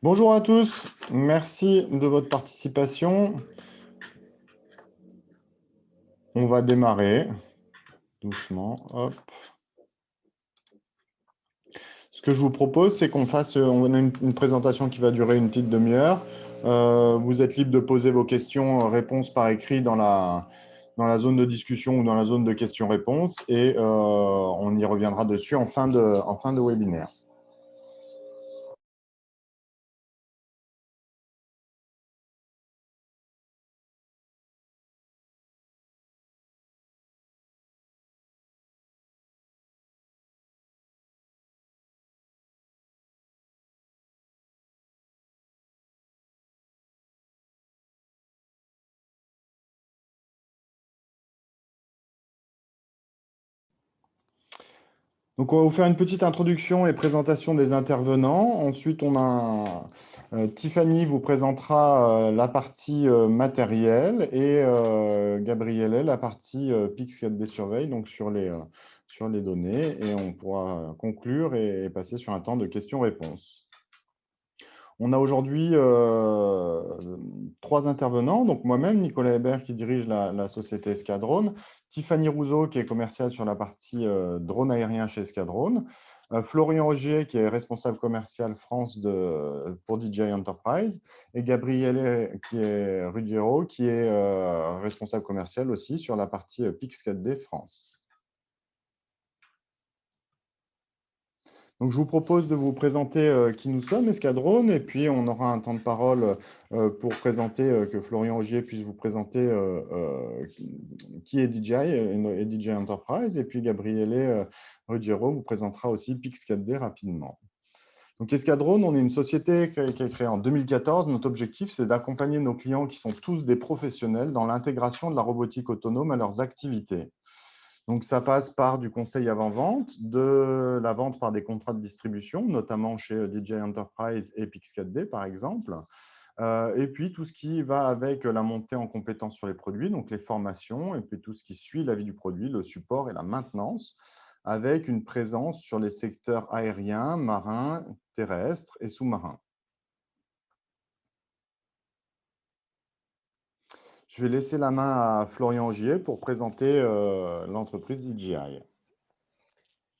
Bonjour à tous, merci de votre participation. On va démarrer doucement. Hop. Ce que je vous propose, c'est qu'on fasse on a une présentation qui va durer une petite demi-heure. Vous êtes libre de poser vos questions, réponses par écrit dans la zone de discussion ou dans la zone de questions-réponses et on y reviendra dessus en fin de webinaire. Donc, on va vous faire une petite introduction et présentation des intervenants. Ensuite, Tiffany vous présentera la partie matérielle et Gabriele la partie Pix4D Survey, donc sur les données. Et on pourra conclure et passer sur un temps de questions-réponses. On a aujourd'hui trois intervenants, donc moi-même, Nicolas Hébert, qui dirige la société Escadrone, Tiffany Rousseau, qui est commerciale sur la partie drone aérien chez Escadrone, Florian Augier, qui est responsable commercial France pour DJI Enterprise, et Gabriele qui est Ruggiero, qui est responsable commercial aussi sur la partie Pix4D France. Donc, je vous propose de vous présenter qui nous sommes, Escadrone, et puis on aura un temps de parole pour présenter, que Florian Augier puisse vous présenter qui est DJI et DJI Enterprise, et puis Gabriele Ruggiero vous présentera aussi Pix4D rapidement. Donc, Escadrone, on est une société qui a été créée en 2014. Notre objectif, c'est d'accompagner nos clients qui sont tous des professionnels dans l'intégration de la robotique autonome à leurs activités. Donc, ça passe par du conseil avant-vente, de la vente par des contrats de distribution, notamment chez DJI Enterprise et Pix4D, par exemple. Et puis, tout ce qui va avec la montée en compétences sur les produits, donc les formations, et puis tout ce qui suit la vie du produit, le support et la maintenance, avec une présence sur les secteurs aériens, marins, terrestres et sous-marins. Je vais laisser la main à Florian Augier pour présenter l'entreprise DJI.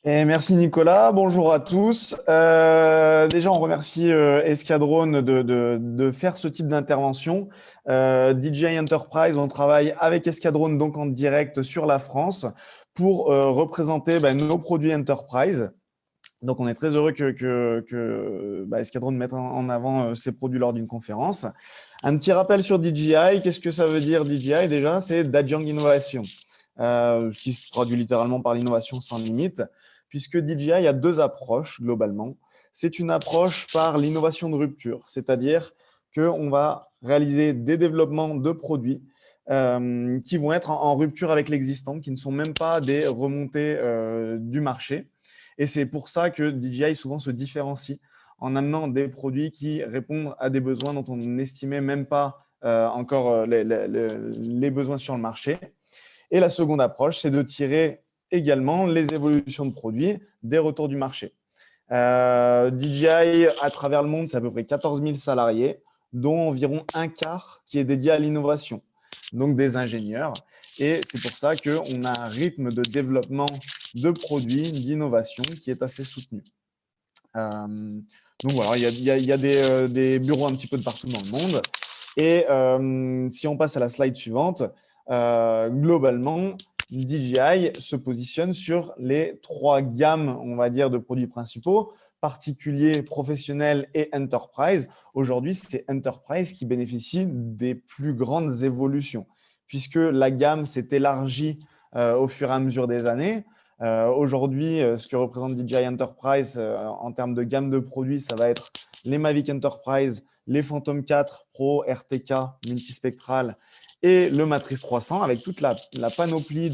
Et merci Nicolas, bonjour à tous. Déjà, on remercie Escadrone de faire ce type d'intervention. DJI Enterprise, on travaille avec Escadrone donc en direct sur la France pour représenter nos produits Enterprise. Donc, on est très heureux que Escadrone mette en avant ces produits lors d'une conférence. Un petit rappel sur DJI. Qu'est-ce que ça veut dire DJI déjà? C'est Dajang Innovation, ce qui se traduit littéralement par l'innovation sans limite, puisque DJI a deux approches globalement. C'est une approche par l'innovation de rupture, c'est-à-dire qu'on va réaliser des développements de produits qui vont être en rupture avec l'existant, qui ne sont même pas des remontées du marché. Et c'est pour ça que DJI souvent se différencie en amenant des produits qui répondent à des besoins dont on n'estimait même pas encore les besoins sur le marché. Et la seconde approche, c'est de tirer également les évolutions de produits des retours du marché. DJI, à travers le monde, c'est à peu près 14 000 salariés, dont environ un quart qui est dédié à l'innovation, donc des ingénieurs. Et c'est pour ça qu'on a un rythme de développement de produits, d'innovation qui est assez soutenu. Donc voilà, il y a des bureaux un petit peu de partout dans le monde. Et si on passe à la slide suivante, globalement, DJI se positionne sur les trois gammes, on va dire, de produits principaux, particuliers, professionnels et enterprise. Aujourd'hui, c'est enterprise qui bénéficie des plus grandes évolutions, puisque la gamme s'est élargie au fur et à mesure des années. Aujourd'hui, ce que représente DJI Enterprise en termes de gamme de produits, ça va être les Mavic Enterprise, les Phantom 4 Pro RTK multispectral et le Matrix 300 avec toute la panoplie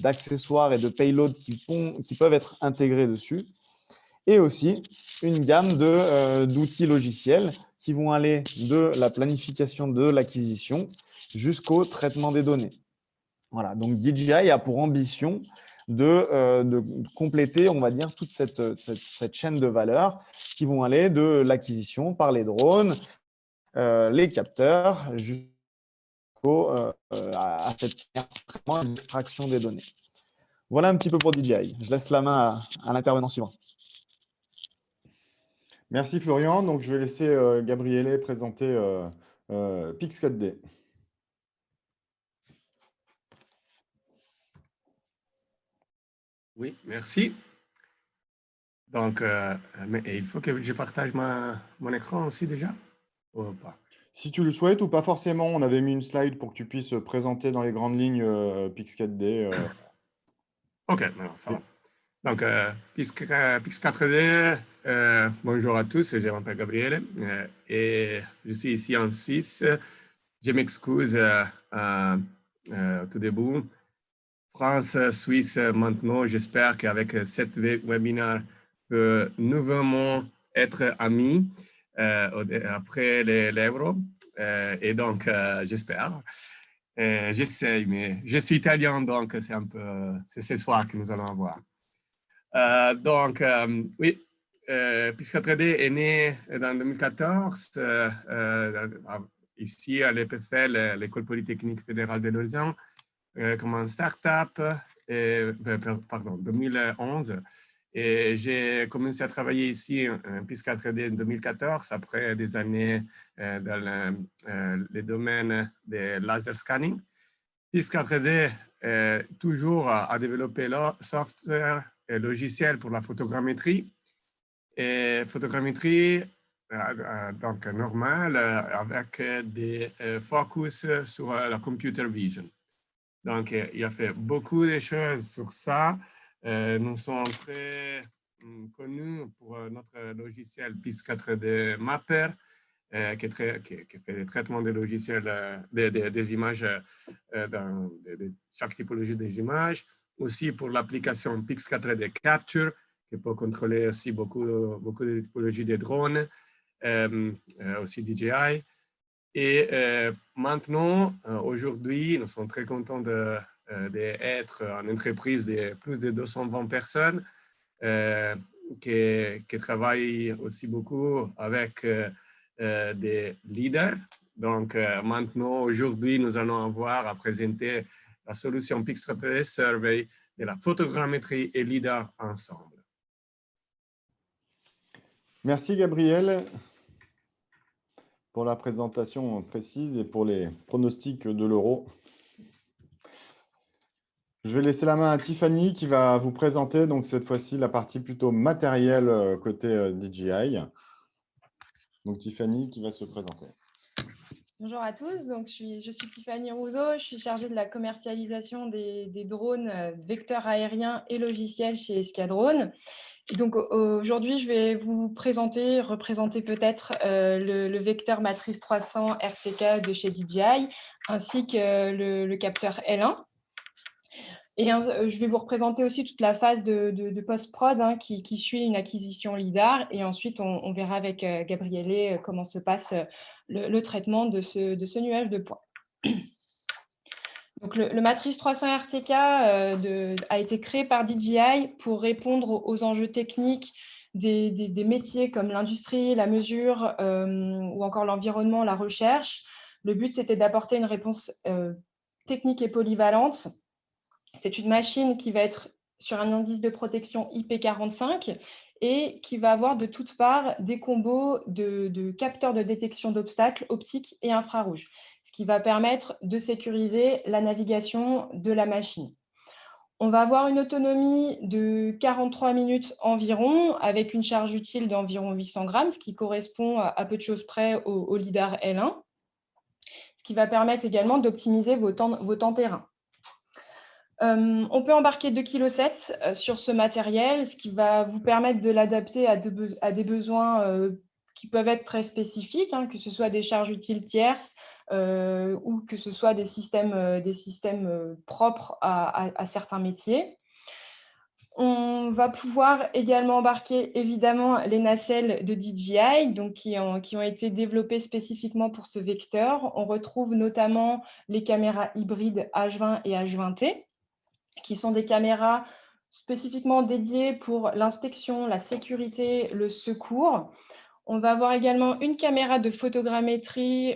d'accessoires et de payloads qui peuvent être intégrés dessus. Et aussi une gamme d'outils logiciels qui vont aller de la planification de l'acquisition jusqu'au traitement des données. Voilà, donc DJI a pour ambition de compléter, on va dire, toute cette chaîne de valeur qui vont aller de l'acquisition par les drones, les capteurs, à cette traitement et l'extraction des données. Voilà un petit peu pour DJI. Je laisse la main à l'intervenant suivant. Merci Florian. Donc, je vais laisser Gabriele présenter Pix4D. Oui, merci. Donc, mais il faut que je partage mon écran aussi déjà ou pas? Si tu le souhaites ou pas forcément, on avait mis une slide pour que tu puisses présenter dans les grandes lignes Pix4D. OK, non, ça va. Donc, Pix4D, bonjour à tous, je m'appelle Gabriele et je suis ici en Suisse. Je m'excuse au tout début. France, Suisse, maintenant, j'espère qu'avec cette webinaire, nous allons être amis après l'euro. Et donc, j'espère. J'essaie, mais je suis italien, donc c'est un peu, c'est ce soir que nous allons avoir. Donc, oui, Pix4D est né en 2014, ici à l'EPFL, l'École Polytechnique Fédérale de Lausanne, comme une start-up, pardon, 2011. Et j'ai commencé à travailler ici en Pix4D en 2014, après des années dans les domaines de laser scanning. Pix4D toujours a développé le software et logiciel pour la photogrammétrie. Et photogrammétrie, donc normale, avec des focus sur la computer vision. Donc, il a fait beaucoup de choses sur ça. Nous sommes très connus pour notre logiciel Pix4D Mapper, qui fait le traitement des logiciels, des images, de chaque typologie des images. Aussi pour l'application Pix4D Capture, qui peut contrôler aussi beaucoup de typologies de drones, aussi DJI. Et maintenant, aujourd'hui, nous sommes très contents d'être une entreprise de plus de 220 personnes qui travaillent aussi beaucoup avec des leaders. Donc, maintenant, aujourd'hui, nous allons avoir à présenter la solution Pix4D Survey de la photogrammétrie et LIDAR ensemble. Merci Gabriel pour la présentation précise et pour les pronostics de l'euro. Je vais laisser la main à Tiffany qui va vous présenter donc cette fois-ci la partie plutôt matérielle côté DJI. Donc Tiffany qui va se présenter. Bonjour à tous, donc je suis Tiffany Rousseau, je suis chargée de la commercialisation des drones vecteurs aériens et logiciels chez Escadrone. Et donc aujourd'hui, je vais vous représenter peut-être le vecteur matrice 300 RTK de chez DJI, ainsi que le capteur L1. Et je vais vous représenter aussi toute la phase de post-prod qui suit une acquisition LiDAR. Et ensuite, on verra avec Gabriele comment se passe le traitement de ce nuage de points. Donc, le Matrice 300 RTK a été créé par DJI pour répondre aux enjeux techniques des métiers comme l'industrie, la mesure ou encore l'environnement, la recherche. Le but, c'était d'apporter une réponse technique et polyvalente. C'est une machine qui va être sur un indice de protection IP45 et qui va avoir de toutes parts des combos de capteurs de détection d'obstacles optiques et infrarouges, ce qui va permettre de sécuriser la navigation de la machine. On va avoir une autonomie de 43 minutes environ, avec une charge utile d'environ 800 grammes, ce qui correspond à peu de choses près au LiDAR L1, ce qui va permettre également d'optimiser vos temps terrain. On peut embarquer 2,7 kg sur ce matériel, ce qui va vous permettre de l'adapter à des besoins qui peuvent être très spécifiques, que ce soit des charges utiles tierces ou que ce soit des systèmes propres à certains métiers. On va pouvoir également embarquer évidemment les nacelles de DJI, donc qui ont été développées spécifiquement pour ce vecteur. On retrouve notamment les caméras hybrides H20 et H20T, qui sont des caméras spécifiquement dédié pour l'inspection, la sécurité, le secours. On va avoir également une caméra de photogrammétrie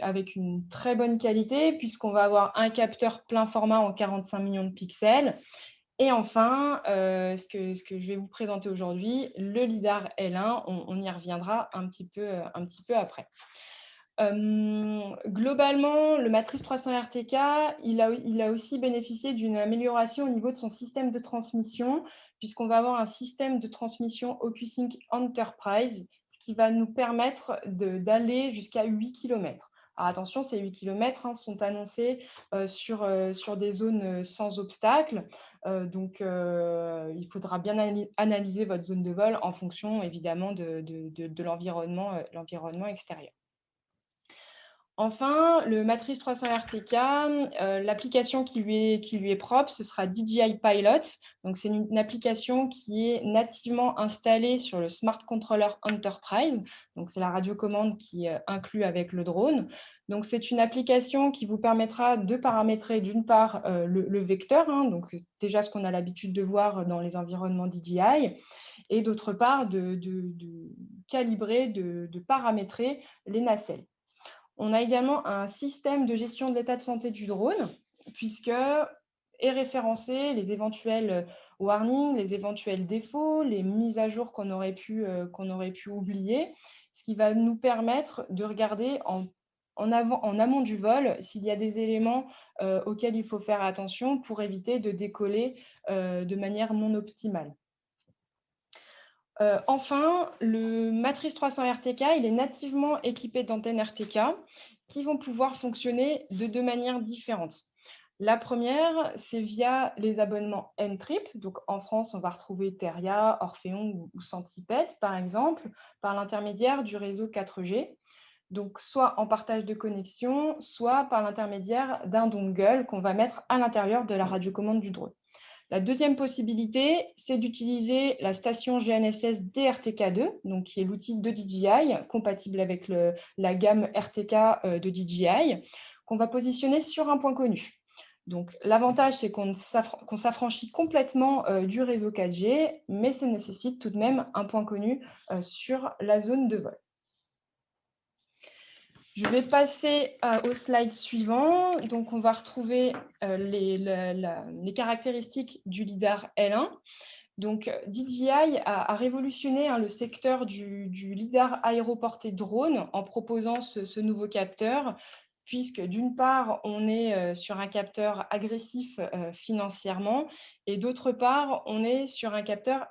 avec une très bonne qualité, puisqu'on va avoir un capteur plein format en 45 millions de pixels. Et enfin, ce que je vais vous présenter aujourd'hui, le LiDAR L1, on y reviendra un petit peu après. Globalement, le Matrice 300 RTK, il a aussi bénéficié d'une amélioration au niveau de son système de transmission, puisqu'on va avoir un système de transmission OcuSync Enterprise, ce qui va nous permettre d'aller jusqu'à 8 km. Alors attention, ces 8 km sont annoncés sur des zones sans obstacle. Donc, il faudra bien analyser votre zone de vol en fonction, évidemment, de l'environnement extérieur. Enfin, le Matrice 300 RTK, l'application qui lui est propre, ce sera DJI Pilot. Donc, c'est une application qui est nativement installée sur le Smart Controller Enterprise. Donc, c'est la radiocommande qui est inclue avec le drone. Donc, c'est une application qui vous permettra de paramétrer d'une part le vecteur, donc déjà ce qu'on a l'habitude de voir dans les environnements DJI, et d'autre part de calibrer, de paramétrer les nacelles. On a également un système de gestion de l'état de santé du drone, puisque est référencé les éventuels warnings, les éventuels défauts, les mises à jour qu'on aurait pu oublier, ce qui va nous permettre de regarder en amont du vol s'il y a des éléments auxquels il faut faire attention pour éviter de décoller de manière non optimale. Enfin, le Matrice 300 RTK, il est nativement équipé d'antennes RTK qui vont pouvoir fonctionner de deux manières différentes. La première, c'est via les abonnements N-Trip. Donc, en France, on va retrouver Teria, Orphéon ou Centipede, par exemple, par l'intermédiaire du réseau 4G. Donc, soit en partage de connexion, soit par l'intermédiaire d'un dongle qu'on va mettre à l'intérieur de la radiocommande du drone. La deuxième possibilité, c'est d'utiliser la station GNSS DRTK2, donc qui est l'outil de DJI, compatible avec la gamme RTK de DJI, qu'on va positionner sur un point connu. Donc, l'avantage, c'est qu'on s'affranchit complètement du réseau 4G, mais ça nécessite tout de même un point connu sur la zone de vol. Je vais passer au slide suivant. Donc, on va retrouver les caractéristiques du LiDAR L1. Donc, DJI a révolutionné le secteur du LiDAR aéroporté drone en proposant ce nouveau capteur, puisque d'une part, on est sur un capteur agressif financièrement, et d'autre part, on est sur un capteur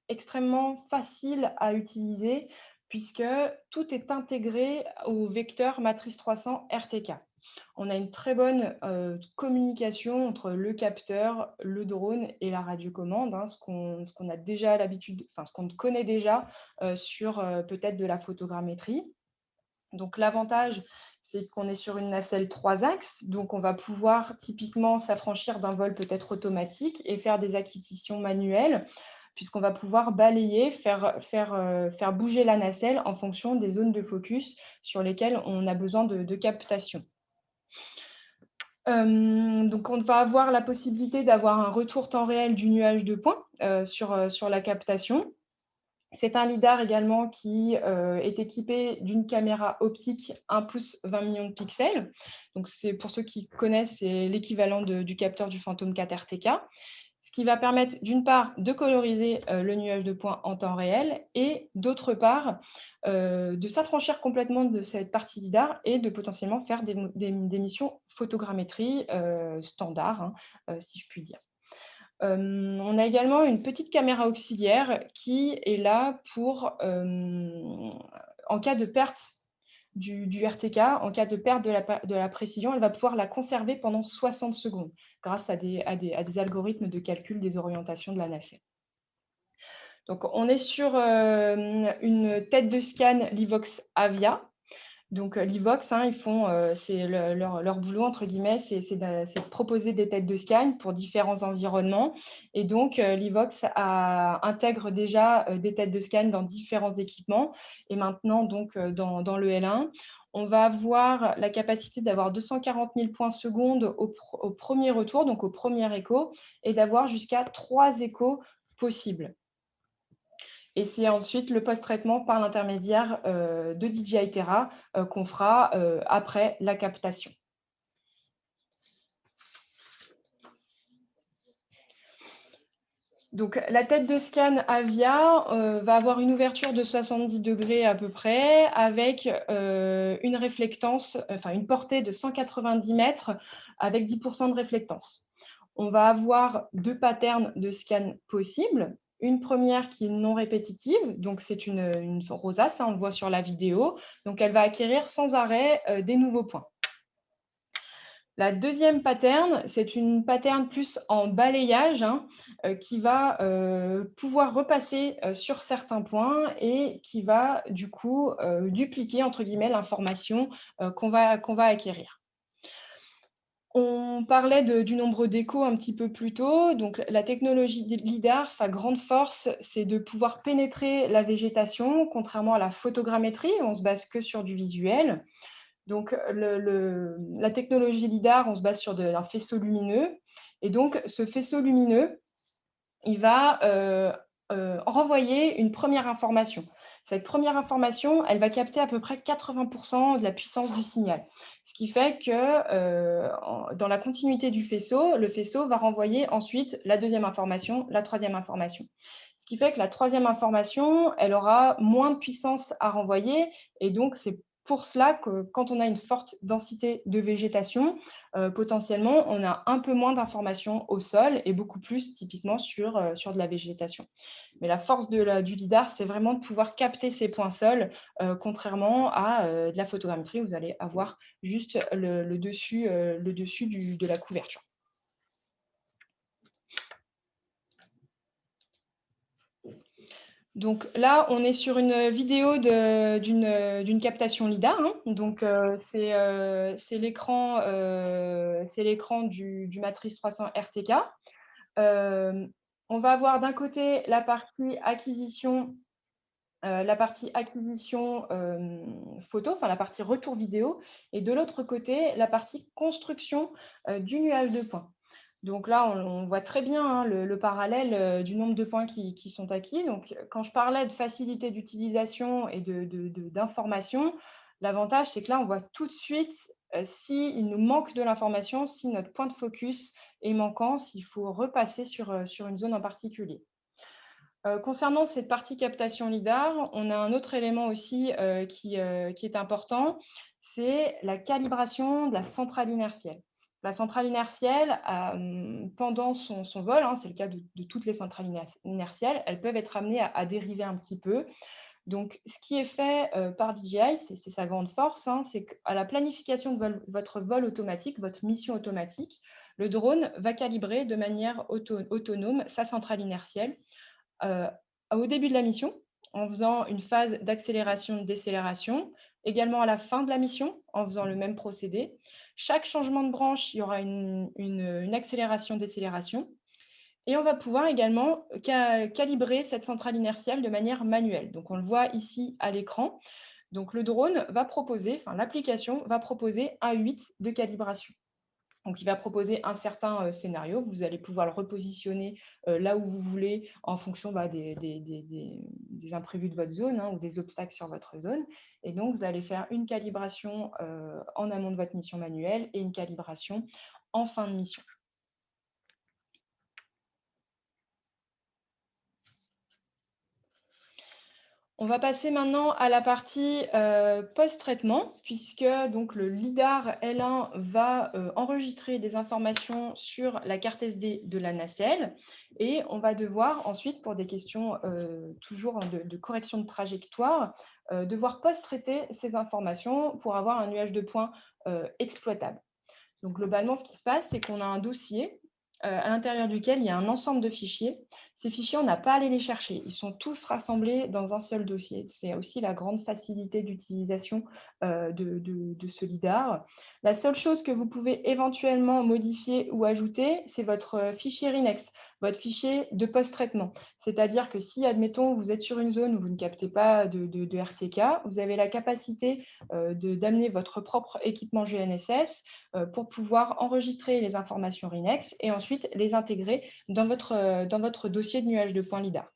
extrêmement facile à utiliser, puisque tout est intégré au vecteur Matrice 300 RTK. On a une très bonne communication entre le capteur, le drone et la radiocommande, ce qu'on a déjà l'habitude, enfin ce qu'on connaît déjà sur peut-être de la photogrammétrie. Donc l'avantage, c'est qu'on est sur une nacelle 3 axes, donc on va pouvoir typiquement s'affranchir d'un vol peut-être automatique et faire des acquisitions manuelles, puisqu'on va pouvoir balayer, faire bouger la nacelle en fonction des zones de focus sur lesquelles on a besoin de captation. Donc, on va avoir la possibilité d'avoir un retour temps réel du nuage de points sur la captation. C'est un LiDAR également qui est équipé d'une caméra optique 1 pouce 20 millions de pixels. Donc, c'est pour ceux qui connaissent, c'est l'équivalent du capteur du Phantom 4 RTK. Ce qui va permettre d'une part de coloriser le nuage de points en temps réel et d'autre part de s'affranchir complètement de cette partie LiDAR et de potentiellement faire des missions photogrammétrie standard, si je puis dire. On a également une petite caméra auxiliaire qui est là pour, en cas de perte du RTK, en cas de perte de la précision, elle va pouvoir la conserver pendant 60 secondes grâce à des algorithmes de calcul des orientations de la nacelle. Donc, on est sur une tête de scan Livox Avia. Donc, Livox, ils font, c'est leur boulot, entre guillemets, c'est de proposer des têtes de scan pour différents environnements. Et donc, Livox intègre déjà des têtes de scan dans différents équipements. Et maintenant, donc, dans le L1, On va avoir la capacité d'avoir 240 000 points secondes au premier retour, donc au premier écho, et d'avoir jusqu'à 3 échos possibles. Et c'est ensuite le post-traitement par l'intermédiaire de DJI Terra qu'on fera après la captation. Donc, la tête de scan Avia va avoir une ouverture de 70 degrés à peu près, avec une réflectance, enfin une portée de 190 mètres avec 10% de réflectance. On va avoir 2 patterns de scan possibles. Une première qui est non répétitive, donc c'est une rosace, hein, on le voit sur la vidéo. Donc, elle va acquérir sans arrêt des nouveaux points. La deuxième pattern, c'est une pattern plus en balayage hein, qui va pouvoir repasser sur certains points et qui va du coup dupliquer entre guillemets l'information qu'on va acquérir. On parlait du nombre d'échos un petit peu plus tôt. Donc, la technologie LiDAR, sa grande force, c'est de pouvoir pénétrer la végétation, contrairement à la photogrammétrie, où on se base que sur du visuel. Donc, la technologie LiDAR, on se base sur un faisceau lumineux. Et donc, ce faisceau lumineux, il va renvoyer une première information. Cette première information, elle va capter à peu près 80% de la puissance du signal. Ce qui fait que dans la continuité du faisceau, le faisceau va renvoyer ensuite la deuxième information, la troisième information. Ce qui fait que la troisième information, elle aura moins de puissance à renvoyer et donc c'est pour cela que quand on a une forte densité de végétation, potentiellement, on a un peu moins d'informations au sol et beaucoup plus typiquement sur de la végétation. Mais la force du LiDAR, c'est vraiment de pouvoir capter ces points sols, contrairement à de la photogrammétrie où vous allez avoir juste le dessus de la couverture. Donc là, on est sur une vidéo d'une captation LiDAR. Hein. Donc, c'est l'écran du Matrice 300 RTK. On va avoir d'un côté la partie acquisition photo, enfin la partie retour vidéo, et de l'autre côté, la partie construction du nuage de points. Donc là, on voit très bien hein, le parallèle du nombre de points qui sont acquis. Donc, quand je parlais de facilité d'utilisation et d'information, l'avantage, c'est que là, on voit tout de suite s'il nous manque de l'information, si notre point de focus est manquant, s'il faut repasser sur une zone en particulier. Concernant cette partie captation LiDAR, on a un autre élément aussi qui est important, c'est la calibration de la centrale inertielle. La centrale inertielle, pendant son vol, hein, c'est le cas de toutes les centrales inertielles, elles peuvent être amenées à dériver un petit peu. Donc, ce qui est fait par DJI, c'est sa grande force, hein, c'est qu'à la planification de votre vol automatique, votre mission automatique, le drone va calibrer de manière autonome sa centrale inertielle au début de la mission, en faisant une phase d'accélération-décélération, également à la fin de la mission, en faisant le même procédé. Chaque changement de branche, il y aura une accélération-décélération. Et on va pouvoir également calibrer cette centrale inertielle de manière manuelle. Donc, on le voit ici à l'écran. Donc, le drone va proposer, enfin l'application va proposer un 8 de calibration. Donc, il va proposer un certain scénario. Vous allez pouvoir le repositionner là où vous voulez en fonction des imprévus de votre zone hein, ou des obstacles sur votre zone. Et donc, vous allez faire une calibration en amont de votre mission manuelle et une calibration en fin de mission. On va passer maintenant à la partie post-traitement, puisque donc, le LiDAR L1 va enregistrer des informations sur la carte SD de la nacelle et on va devoir ensuite, pour des questions toujours de correction de trajectoire, devoir post-traiter ces informations pour avoir un nuage de points exploitable. Donc globalement, ce qui se passe, c'est qu'on a un dossier à l'intérieur duquel il y a un ensemble de fichiers. Ces fichiers, on n'a pas à aller les chercher. Ils sont tous rassemblés dans un seul dossier. C'est aussi la grande facilité d'utilisation de ce lidar. La seule chose que vous pouvez éventuellement modifier ou ajouter, c'est votre fichier RINEX, votre fichier de post-traitement. C'est-à-dire que si, admettons, vous êtes sur une zone où vous ne captez pas de RTK, vous avez la capacité d'amener votre propre équipement GNSS pour pouvoir enregistrer les informations RINEX et ensuite les intégrer dans votre dossier de nuage de points lidar.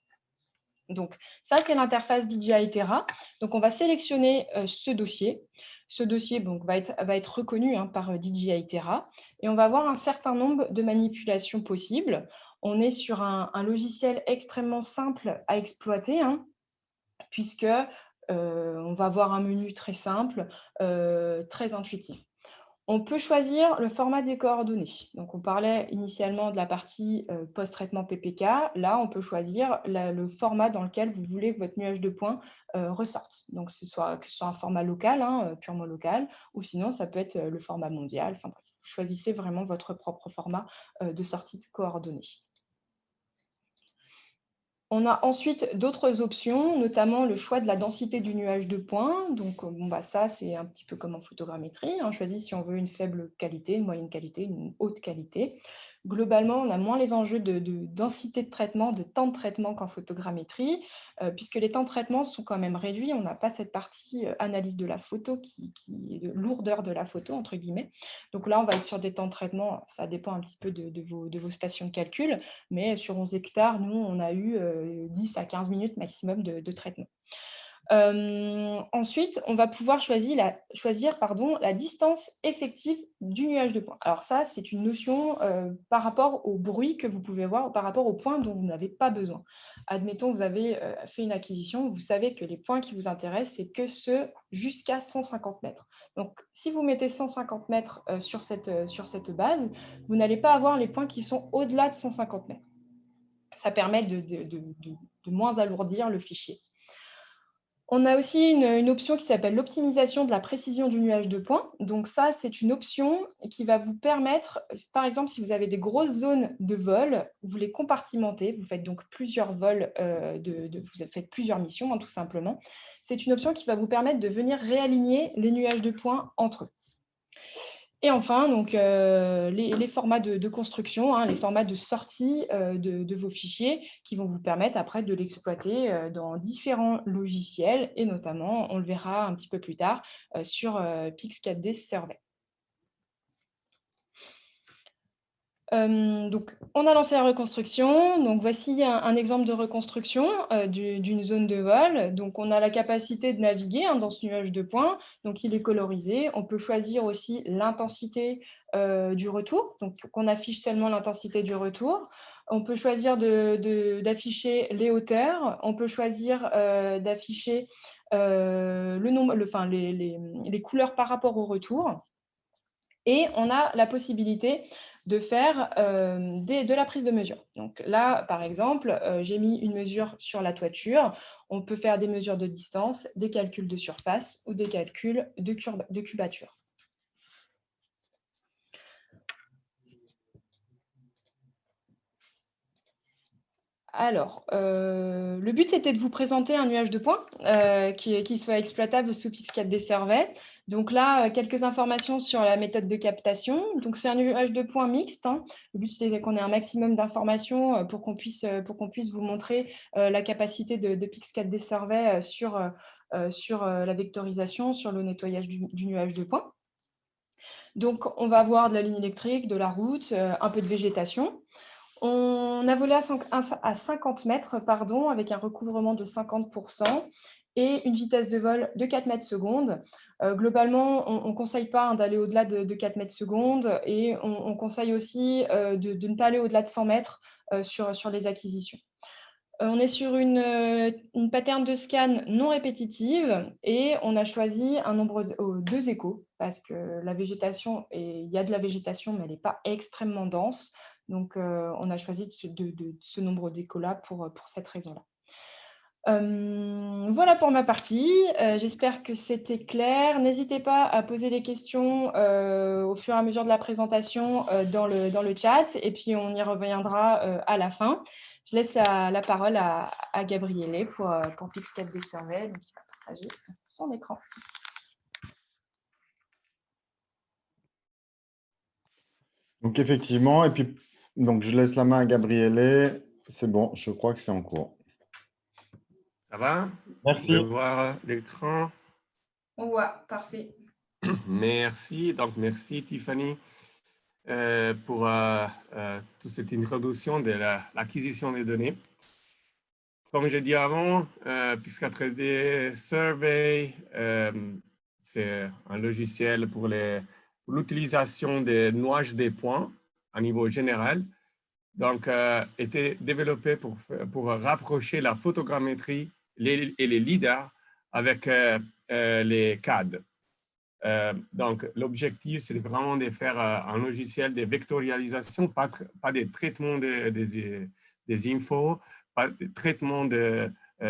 Donc, ça, c'est l'interface DJI Terra. Donc, on va sélectionner ce dossier. Ce dossier donc, va être reconnu par DJI Terra et on va avoir un certain nombre de manipulations possibles. On est sur un logiciel extrêmement simple à exploiter puisque on va avoir un menu très simple, très intuitif. On peut choisir le format des coordonnées. Donc, on parlait initialement de la partie post-traitement PPK. Là, on peut choisir le format dans lequel vous voulez que votre nuage de points ressorte. Donc, que ce soit un format local, purement local, ou sinon, ça peut être le format mondial. Enfin, bref, vous choisissez vraiment votre propre format de sortie de coordonnées. On a ensuite d'autres options, notamment le choix de la densité du nuage de points. Donc, ça, c'est un petit peu comme en photogrammétrie. On choisit si on veut une faible qualité, une moyenne qualité, une haute qualité. Globalement, on a moins les enjeux de densité de traitement, de temps de traitement qu'en photogrammétrie, puisque les temps de traitement sont quand même réduits. On n'a pas cette partie analyse de la photo qui est de lourdeur de la photo, entre guillemets. Donc là, on va être sur des temps de traitement, ça dépend un petit peu de vos stations de calcul, mais sur 11 hectares, nous, on a eu 10 à 15 minutes maximum de traitement. Ensuite, on va pouvoir choisir la distance effective du nuage de points. Alors ça, c'est une notion par rapport au bruit que vous pouvez voir, par rapport aux points dont vous n'avez pas besoin. Admettons, vous avez fait une acquisition, vous savez que les points qui vous intéressent, c'est que ceux jusqu'à 150 mètres. Donc, si vous mettez 150 mètres sur cette base, vous n'allez pas avoir les points qui sont au-delà de 150 mètres. Ça permet de moins alourdir le fichier. On a aussi une option qui s'appelle l'optimisation de la précision du nuage de points. Donc ça, c'est une option qui va vous permettre, par exemple, si vous avez des grosses zones de vol, vous les compartimentez, vous faites donc plusieurs vols, vous faites plusieurs missions, tout simplement. C'est une option qui va vous permettre de venir réaligner les nuages de points entre eux. Et enfin, donc, les formats de construction, les formats de sortie de vos fichiers qui vont vous permettre après de l'exploiter dans différents logiciels et notamment, on le verra un petit peu plus tard, sur Pix4D Survey. Donc, on a lancé la reconstruction. Donc, voici un exemple de reconstruction d'une zone de vol. Donc, on a la capacité de naviguer dans ce nuage de points. Donc, il est colorisé. On peut choisir aussi l'intensité du retour. Donc, qu'on affiche seulement l'intensité du retour. On peut choisir d'afficher les hauteurs. On peut choisir d'afficher les couleurs par rapport au retour. Et on a la possibilité de faire de la prise de mesure. Donc là, par exemple, j'ai mis une mesure sur la toiture. On peut faire des mesures de distance, des calculs de surface ou des calculs de cubature. Alors, le but, c'était de vous présenter un nuage de points qui soit exploitable sous Pix4D Survey. Donc là, quelques informations sur la méthode de captation. Donc, c'est un nuage de points mixte. Le but, c'est qu'on ait un maximum d'informations pour qu'on puisse vous montrer la capacité de Pix4D Survey sur la vectorisation, sur le nettoyage du nuage de points. Donc, on va avoir de la ligne électrique, de la route, un peu de végétation. On a volé à 50 mètres, avec un recouvrement de 50% et une vitesse de vol de 4 mètres secondes. Globalement, on ne conseille pas d'aller au-delà de 4 mètres secondes et on conseille aussi de ne pas aller au-delà de 100 mètres sur les acquisitions. On est sur une pattern de scan non répétitive et on a choisi un nombre de 2 échos parce que la végétation, il y a de la végétation, mais elle n'est pas extrêmement dense. Donc, on a choisi ce nombre d'échos-là pour cette raison-là. Voilà pour ma partie. J'espère que c'était clair. N'hésitez pas à poser des questions au fur et à mesure de la présentation dans le chat et puis on y reviendra à la fin. Je laisse la parole à Gabriele pour Pix4D Survey, donc il va partager son écran. Donc effectivement, et puis donc je laisse la main à Gabriele. C'est bon, je crois que c'est en cours. Ça va? Merci. Vous pouvez voir l'écran. Ouais, parfait. Merci. Donc, merci Tiffany pour toute cette introduction de l'acquisition des données. Comme j'ai dit avant, Pix4D Survey, c'est un logiciel pour l'utilisation des nuages des points à niveau général. Donc, était développé pour rapprocher la photogrammétrie et les lidars avec les CAD. Donc, l'objectif, c'est vraiment de faire un logiciel de vectorialisation, pas des traitements des infos, pas de traitement de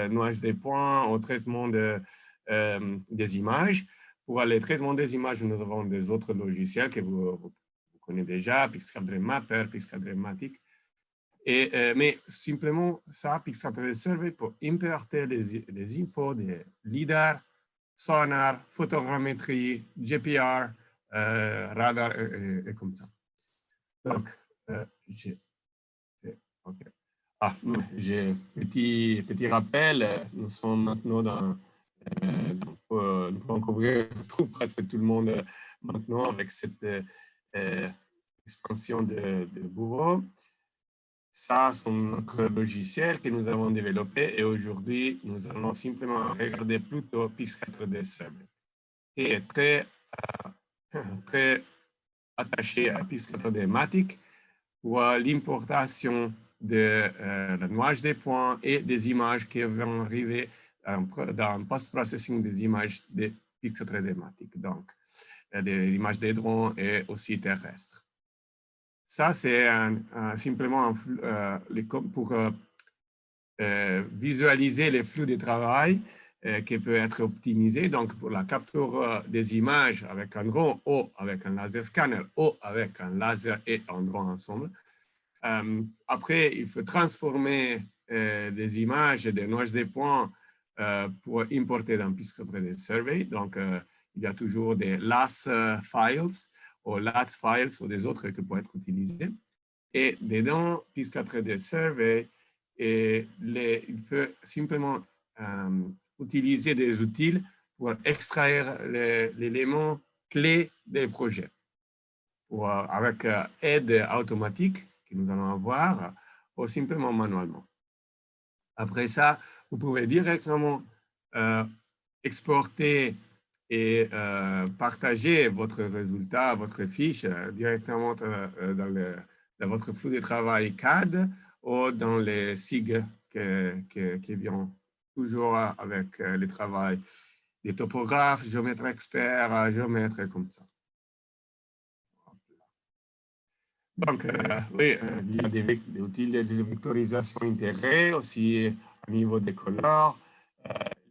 nuages des points ou traitement des images. Pour les traitements des images, nous avons des autres logiciels que vous connaissez déjà, Pix4D Mapper, Pix4D Matic. Mais simplement, ça, Pix4D Survey pour importer les infos des lidars, sonar, photogrammétrie, GPR, radar et comme ça. Donc, j'ai petit rappel, nous sommes maintenant nous pouvons couvrir presque tout le monde maintenant avec cette expansion de bureau. Ça, c'est notre logiciel que nous avons développé et aujourd'hui, nous allons simplement regarder plutôt Pix4D Survey, qui est très attaché à Pix4D Matic pour l'importation de la nuage des points et des images qui vont arriver dans le post-processing des images de Pix4D Matic, donc des images des drones et aussi terrestres. Ça, c'est simplement pour visualiser les flux de travail qui peut être optimisé. Donc, pour la capture des images avec un drone ou avec un laser scanner ou avec un laser et un drone ensemble. Après, il faut transformer des images et des nuages des points pour importer dans Pix4D Survey. Donc, il y a toujours des LAS files ou LAT files ou des autres qui peuvent être utilisés. Et dedans, Pix4D Survey, il faut simplement utiliser des outils pour extraire l'élément clé des projets. Avec aide automatique que nous allons avoir ou simplement manuellement. Après ça, vous pouvez directement exporter et partager votre résultat, votre fiche directement dans votre flux de travail CAD ou dans les SIG qui viennent toujours avec le travail des topographes, géomètres experts, géomètres comme ça. Donc, oui, il y a des outils de vectorisation intégrés aussi au niveau des couleurs.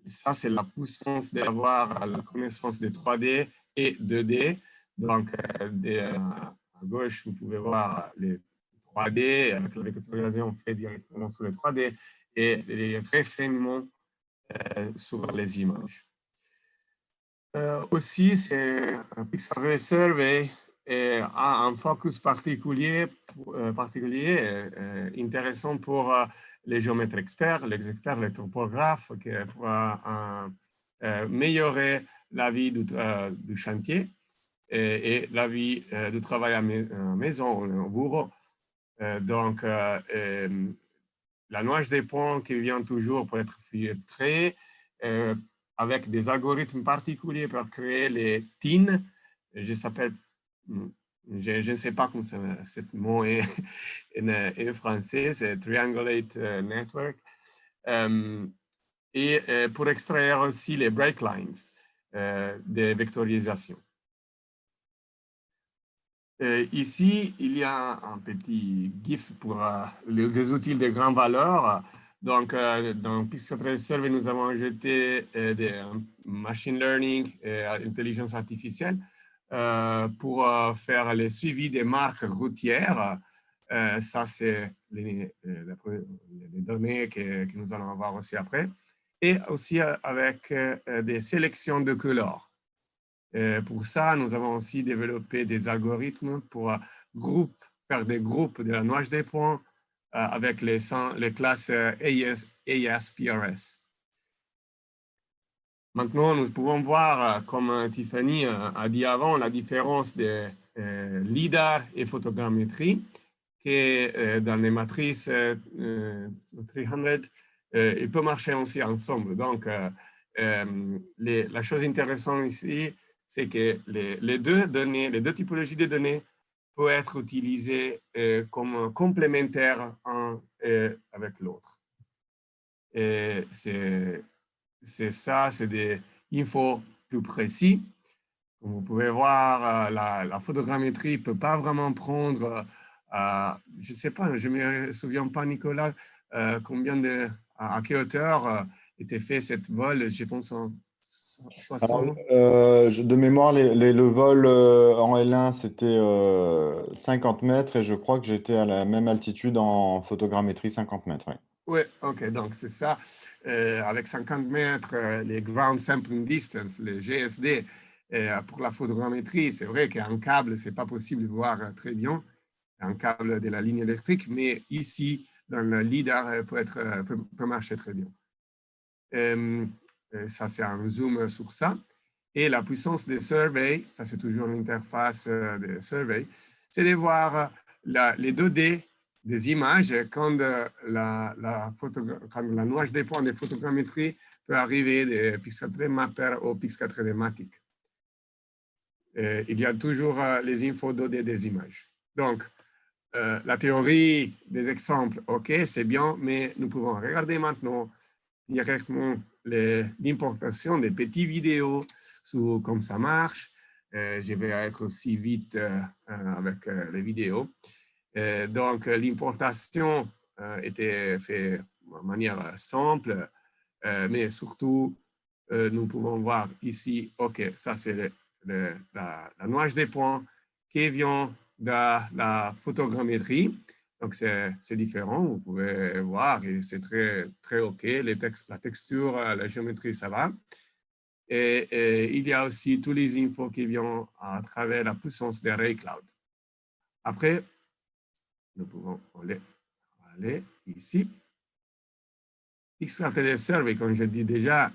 Ça, c'est la puissance d'avoir la connaissance de 3D et 2D. Donc, à gauche, vous pouvez voir les 3D avec la vectorisation fait directement sur les 3D et les réfinements sur les images. Aussi, c'est un Pix4D Survey a un focus particulier intéressant pour les géomètres experts, les topographes, pour améliorer la vie du chantier et la vie du travail à maison, au bureau. Donc, la nuage des points qui vient toujours pour être filtrée avec des algorithmes particuliers pour créer les TIN. Je ne sais pas comment ce mot est en français, c'est Triangulate Network. Et pour extraire aussi les break lines de vectorisation. Ici, il y a un petit GIF pour les outils de grande valeur. Donc, dans Pix4D Survey, nous avons ajouté des machine learning et intelligence artificielle pour faire le suivi des marques routières. Ça, c'est les données que nous allons voir aussi après, et aussi avec des sélections de couleurs. Pour ça, nous avons aussi développé des algorithmes pour faire des groupes de la nuage des points avec les classes AES-PRS. Maintenant, nous pouvons voir, comme Tiffany a dit avant, la différence de LIDAR et photogrammétrie, qui dans les matrices 300, il peut marcher aussi ensemble. Donc, la chose intéressante ici, c'est que les deux typologies de données peuvent être utilisées comme complémentaires avec l'autre. Et c'est ça, c'est des infos plus précis. Comme vous pouvez voir, la photogrammétrie ne peut pas vraiment prendre, je ne sais pas, je ne me souviens pas, Nicolas, à quelle hauteur était fait cette vol, je pense en 60. De mémoire, le vol en L1, c'était 50 mètres et je crois que j'étais à la même altitude en photogrammétrie 50 mètres. Oui. Oui, ok, donc c'est ça. Avec 50 mètres, les Ground Sampling Distance, les GSD, pour la photogrammétrie, c'est vrai qu'un câble, ce n'est pas possible de voir très bien, un câble de la ligne électrique, mais ici, dans le LIDAR, peut marcher très bien. Ça, c'est un zoom sur ça. Et la puissance des surveys, ça c'est toujours l'interface des surveys, c'est de voir les 2D des images quand la nuage des points de photogrammétrie peut arriver de Pix4 Mapper au Pix4 Matic. Il y a toujours les infos 2D des images. Donc, la théorie des exemples, ok, c'est bien, mais nous pouvons regarder maintenant directement l'importation des petites vidéos sur comment ça marche. Je vais être aussi vite avec les vidéos. Donc, l'importation était faite de manière simple, mais surtout, nous pouvons voir ici, OK, ça c'est la nuage des points qui vient de la photogrammétrie. Donc, c'est différent, vous pouvez voir, et c'est très, très OK. La texture, la géométrie, ça va. Et il y a aussi tous les infos qui viennent à travers la puissance des Ray Cloud. Après, nous pouvons aller ici. Pix4 Survey, comme je dis déjà,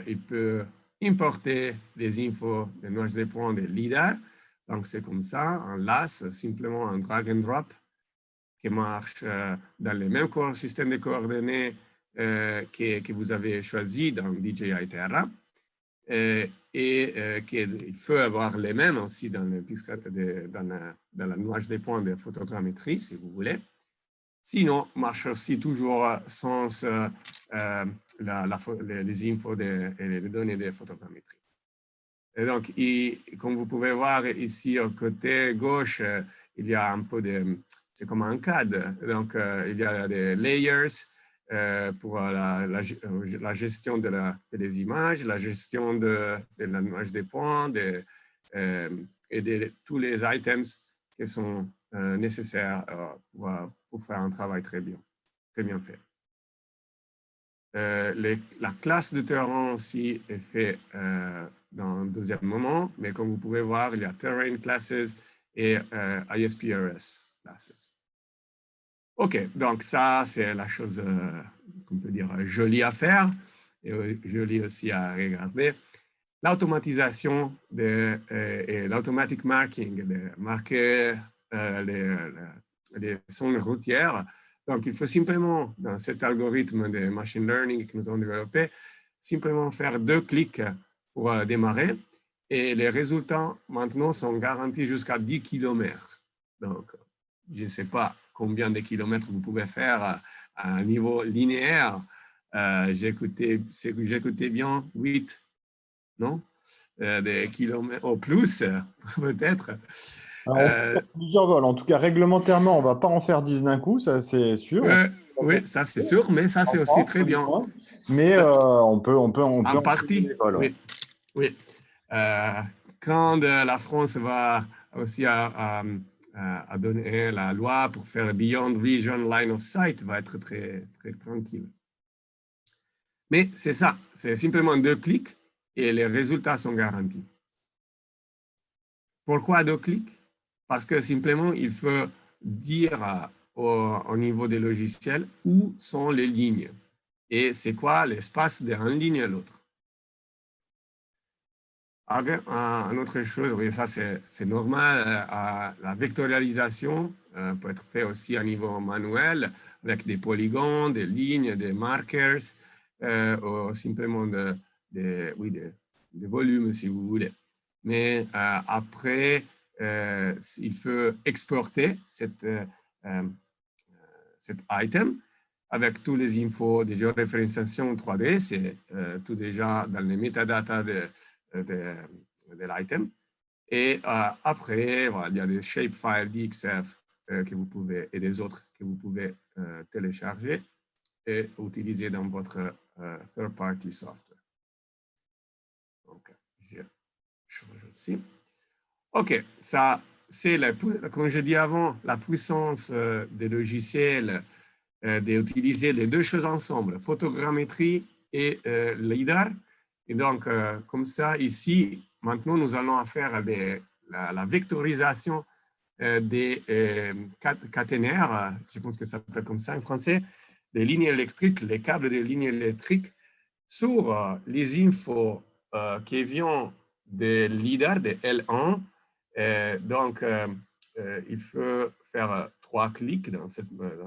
il peut importer les infos des nuages des points de LIDAR. Donc, c'est comme ça, en LAS, simplement un drag and drop qui marche dans les mêmes systèmes de coordonnées que vous avez choisi dans DJI Terra. Et qu'il faut avoir les mêmes aussi dans la nuage des points de photogrammétrie, si vous voulez. Sinon, marche aussi toujours sans les infos et les données de photogrammétrie. Et donc, comme vous pouvez voir ici, au côté gauche, il y a un peu de... C'est comme un CAD. Donc, il y a des layers pour la gestion des images, la gestion de la nuage des points et de tous les items qui sont nécessaires pour faire un travail très bien fait. La classe de terrain aussi est faite dans un deuxième moment, mais comme vous pouvez voir, il y a Terrain Classes et ISPRS Classes. OK, donc ça, c'est la chose qu'on peut dire jolie à faire et jolie aussi à regarder. L'automatisation et l'automatic marking, de marquer les zones routières. Donc, il faut simplement, dans cet algorithme de machine learning que nous avons développé, simplement faire 2 clics pour démarrer. Et les résultats, maintenant, sont garantis jusqu'à 10 km. Donc, je ne sais pas combien de kilomètres vous pouvez faire à un niveau linéaire. J'écoutais bien 8, non? Des kilomètres au plus, peut-être. Plusieurs vols. En tout cas, réglementairement, on ne va pas en faire 10 d'un coup, ça c'est sûr. Oui, ça c'est sûr, mais ça c'est aussi très bien. Mais on peut en partie, vols, oui. Oui. Quand la France va aussi à donner la loi pour faire Beyond Vision Line of Sight va être très, très tranquille. Mais c'est ça, c'est simplement 2 clics et les résultats sont garantis. Pourquoi 2 clics? Parce que simplement, il faut dire au niveau des logiciels où sont les lignes et c'est quoi l'espace d'une ligne à l'autre. Une autre chose, oui, ça c'est normal, la vectorialisation peut être faite aussi à niveau manuel avec des polygones, des lignes, des markers, ou simplement des volumes si vous voulez. Mais après, il faut exporter cet item avec tous les infos de géoréférenciation 3D, c'est tout déjà dans les métadatas de l'item. Et après, voilà, il y a des shapefiles DXF que vous pouvez, et des autres que vous pouvez télécharger et utiliser dans votre third-party software. Donc, je change aussi. OK, ça, c'est, comme je dis avant, la puissance des logiciels d'utiliser les 2 choses ensemble, photogrammétrie et LiDAR. Et donc, comme ça, ici, maintenant, nous allons faire la vectorisation des caténaires, je pense que ça s'appelle comme ça en français, des lignes électriques, les câbles des lignes électriques sur les infos qui viennent de LiDAR, de L1. Donc, il faut faire 3 clics dans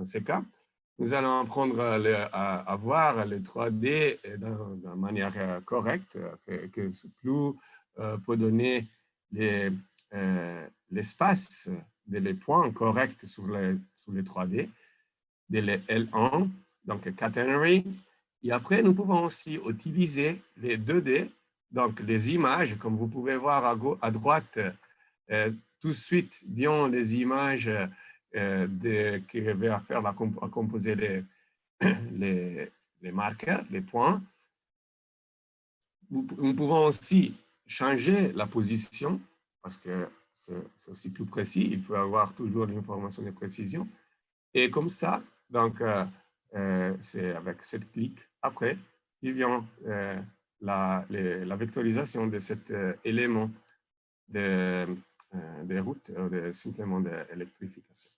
ces cas. Nous allons apprendre à voir les 3D de manière correcte, que plus peut donner l'espace des points corrects sur les 3D, de les L1, donc catenary. Et après, nous pouvons aussi utiliser les 2D, donc les images, comme vous pouvez voir à droite, tout de suite, bien les images qui va faire à composer les marqueurs, les points. Nous pouvons aussi changer la position parce que c'est aussi plus précis. Il faut avoir toujours l'information de précision. Et comme ça, donc, c'est avec 7 clics. Après, il vient la vectorisation de cet élément des routes, simplement d'électrification.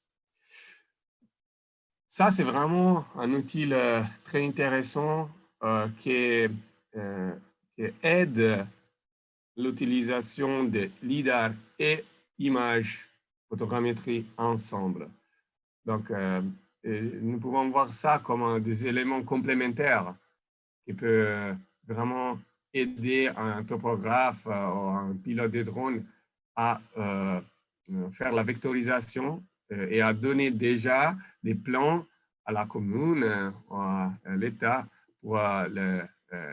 Ça, c'est vraiment un outil très intéressant qui aide l'utilisation de LiDAR et images photogrammétrie ensemble. Donc, nous pouvons voir ça comme des éléments complémentaires qui peuvent vraiment aider un topographe ou un pilote de drone à faire la vectorisation et à donner déjà des plans à la commune ou à l'État pour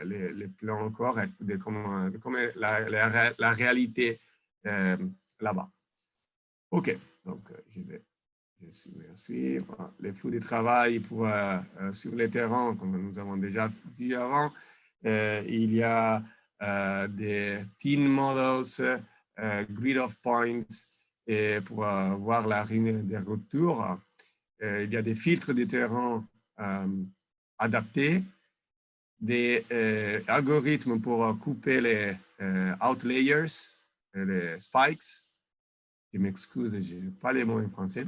les plans corrects de comment la réalité là-bas. OK, donc je suis les flux de travail pour, sur les terrains, comme nous avons déjà vu avant. Il y a des teen models, grid of points, et pour voir la ligne des retours. Il y a des filtres de terrain adaptés, des algorithmes pour couper les outliers, les spikes. Je m'excuse, je n'ai pas les mots en français.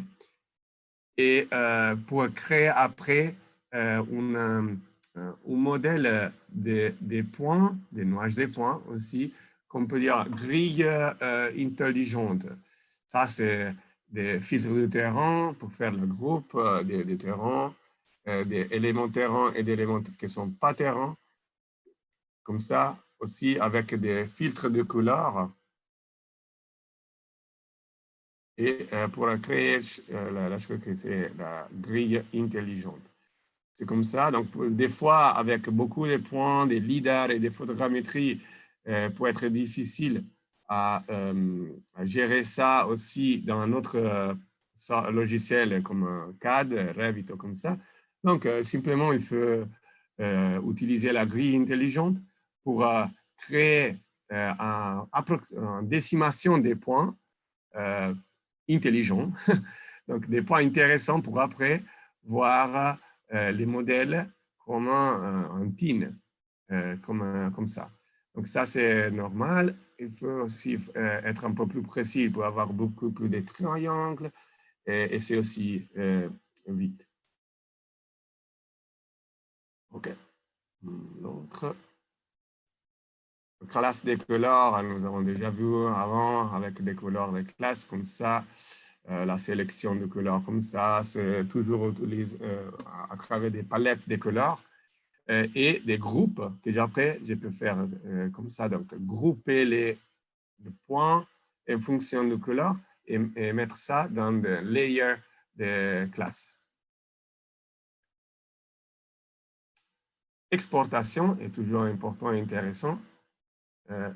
Et pour créer après un modèle des points, des nuages de points aussi, qu'on peut dire grille intelligente. Ça, c'est des filtres de terrain pour faire le groupe des terrains, des éléments terrain et des éléments qui ne sont pas terrain. Comme ça, aussi avec des filtres de couleurs. Et pour créer la grille intelligente. C'est comme ça. Donc, des fois, avec beaucoup de points, des LiDAR et des photogrammétries, peut être difficile à gérer ça aussi dans un autre logiciel comme CAD, Revit ou comme ça. Donc, simplement, il faut utiliser la grille intelligente pour créer une décimation des points intelligents, donc des points intéressants pour après voir les modèles comme un TIN, comme ça. Donc ça, c'est normal. Il faut aussi être un peu plus précis pour avoir beaucoup plus de triangles et c'est aussi vite. OK. L'autre. Classe des couleurs, nous avons déjà vu avant avec des couleurs de classe comme ça. La sélection de couleurs comme ça, c'est toujours utilisé à travers des palettes de couleurs et des groupes que après, je peux faire comme ça. Donc, grouper les points en fonction de couleurs et mettre ça dans des layers de classes. Exportation est toujours important et intéressant.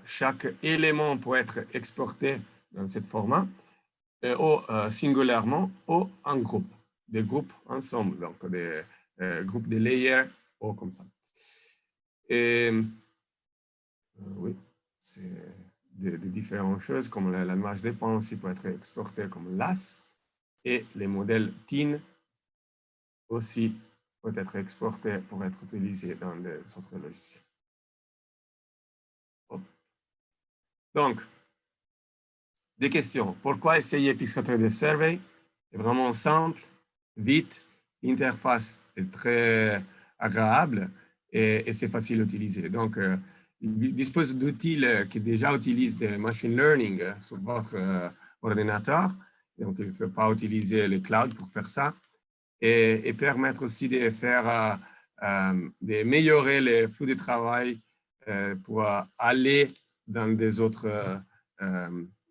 Chaque élément peut être exporté dans ce format, ou singulièrement ou en groupe, des groupes ensemble, donc des groupes de layers ou comme ça. Et oui, c'est de différentes choses, comme la nuage des points aussi peut être exporté comme LAS, et les modèles TIN aussi peuvent être exportés pour être utilisés dans des autres logiciels. Donc, des questions. Pourquoi essayer Pix4D Survey? C'est vraiment simple, vite, l'interface est très agréable et c'est facile à utiliser. Donc, il dispose d'outils qui déjà utilisent des machine learning sur votre ordinateur. Donc, il ne faut pas utiliser le cloud pour faire ça. Et permettre aussi de faire, d'améliorer les flux de travail pour aller dans des autres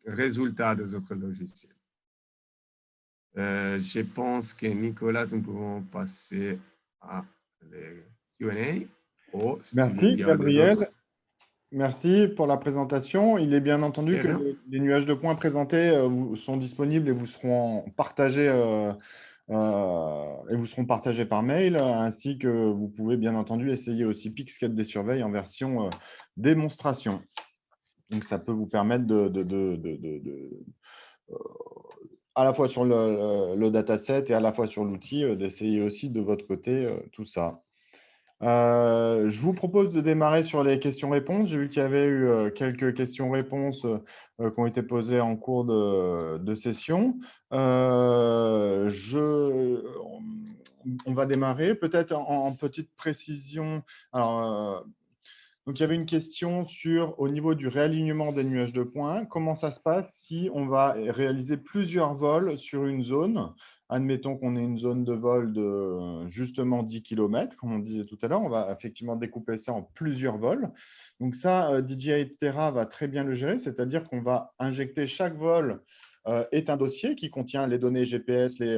résultats des autres logiciels. Je pense que Nicolas, nous pouvons passer à les Q&A. Oh, si Merci, Gabriel. Merci pour la présentation. Il est bien entendu que les nuages de points présentés sont disponibles et vous seront partagés par mail, ainsi que vous pouvez bien entendu essayer aussi Pix4D Survey en version démonstration. Donc, ça peut vous permettre à la fois sur le dataset et à la fois sur l'outil, d'essayer aussi de votre côté tout ça. Je vous propose de démarrer sur les questions-réponses. J'ai vu qu'il y avait eu quelques questions-réponses qui ont été posées en cours de session. On va démarrer peut-être en petite précision. Alors, donc, il y avait une question sur, au niveau du réalignement des nuages de points, comment ça se passe si on va réaliser plusieurs vols sur une zone? Admettons qu'on ait une zone de vol de justement 10 km, comme on disait tout à l'heure, on va effectivement découper ça en plusieurs vols. Donc ça, DJI Terra va très bien le gérer, c'est-à-dire qu'on va injecter chaque vol est un dossier qui contient les données GPS, les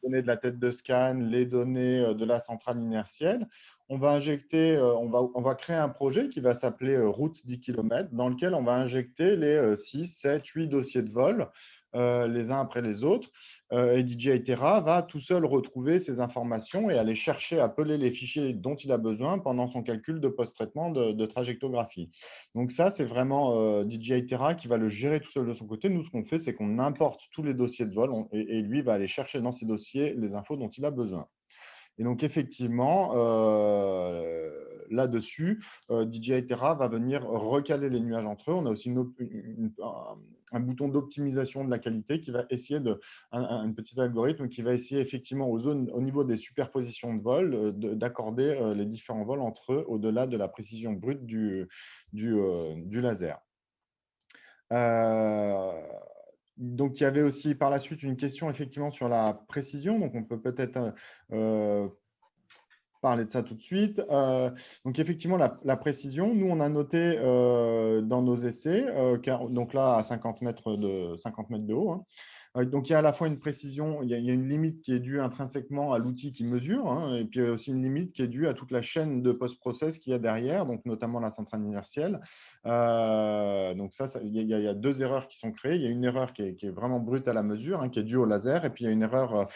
données de la tête de scan, les données de la centrale inertielle. On va injecter, on va créer un projet qui va s'appeler route 10 km, dans lequel on va injecter les 6, 7, 8 dossiers de vol, les uns après les autres. Et DJI Terra va tout seul retrouver ces informations et aller chercher, appeler les fichiers dont il a besoin pendant son calcul de post-traitement de trajectographie. Donc ça, c'est vraiment DJI Terra qui va le gérer tout seul de son côté. Nous, ce qu'on fait, c'est qu'on importe tous les dossiers de vol et lui va aller chercher dans ces dossiers les infos dont il a besoin. Et donc, effectivement, là-dessus, DJI Terra va venir recaler les nuages entre eux. On a aussi un bouton d'optimisation de la qualité qui va essayer un petit algorithme qui va essayer effectivement au niveau des superpositions de vol d'accorder les différents vols entre eux au-delà de la précision brute du laser. Donc, il y avait aussi par la suite une question effectivement sur la précision. Donc, on peut peut-être parler de ça tout de suite. Donc, effectivement, la précision, nous, on a noté dans nos essais, donc là, à 50 mètres de haut, hein. Donc, il y a à la fois une précision, il y a une limite qui est due intrinsèquement à l'outil qui mesure, hein, et puis aussi une limite qui est due à toute la chaîne de post-process qu'il y a derrière, donc notamment la centrale inertielle. Donc, il y a deux erreurs qui sont créées. Il y a une erreur qui est vraiment brute à la mesure, hein, qui est due au laser, et puis il y a une erreur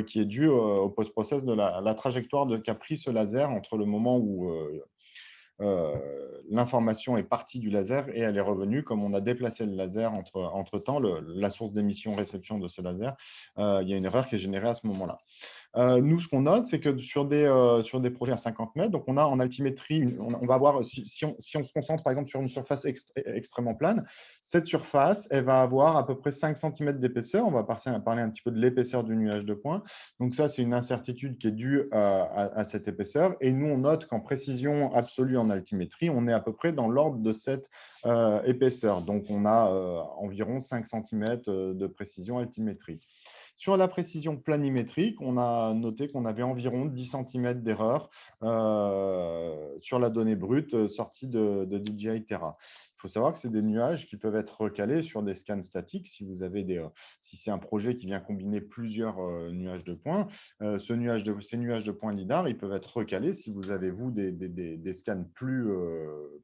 qui est due au post-process de la trajectoire qu'a pris ce laser entre le moment où l'information est partie du laser et elle est revenue. Comme on a déplacé le laser entre-temps, la source d'émission-réception de ce laser, il y a une erreur qui est générée à ce moment-là. Nous, ce qu'on note, c'est que sur des projets à 50 mètres, donc on a en altimétrie, on va avoir, si on se concentre par exemple sur une surface extrêmement plane, cette surface, elle va avoir à peu près 5 cm d'épaisseur. On va parler un petit peu de l'épaisseur du nuage de points. Donc ça, c'est une incertitude qui est due à cette épaisseur. Et nous, on note qu'en précision absolue en altimétrie, on est à peu près dans l'ordre de cette épaisseur. Donc on a environ 5 cm de précision altimétrique. Sur la précision planimétrique, on a noté qu'on avait environ 10 cm d'erreur sur la donnée brute sortie de DJI Terra. Il faut savoir que c'est des nuages qui peuvent être recalés sur des scans statiques. Si c'est un projet qui vient combiner plusieurs nuages de points, ces nuages de points LIDAR, ils peuvent être recalés. Si vous avez, vous, des scans plus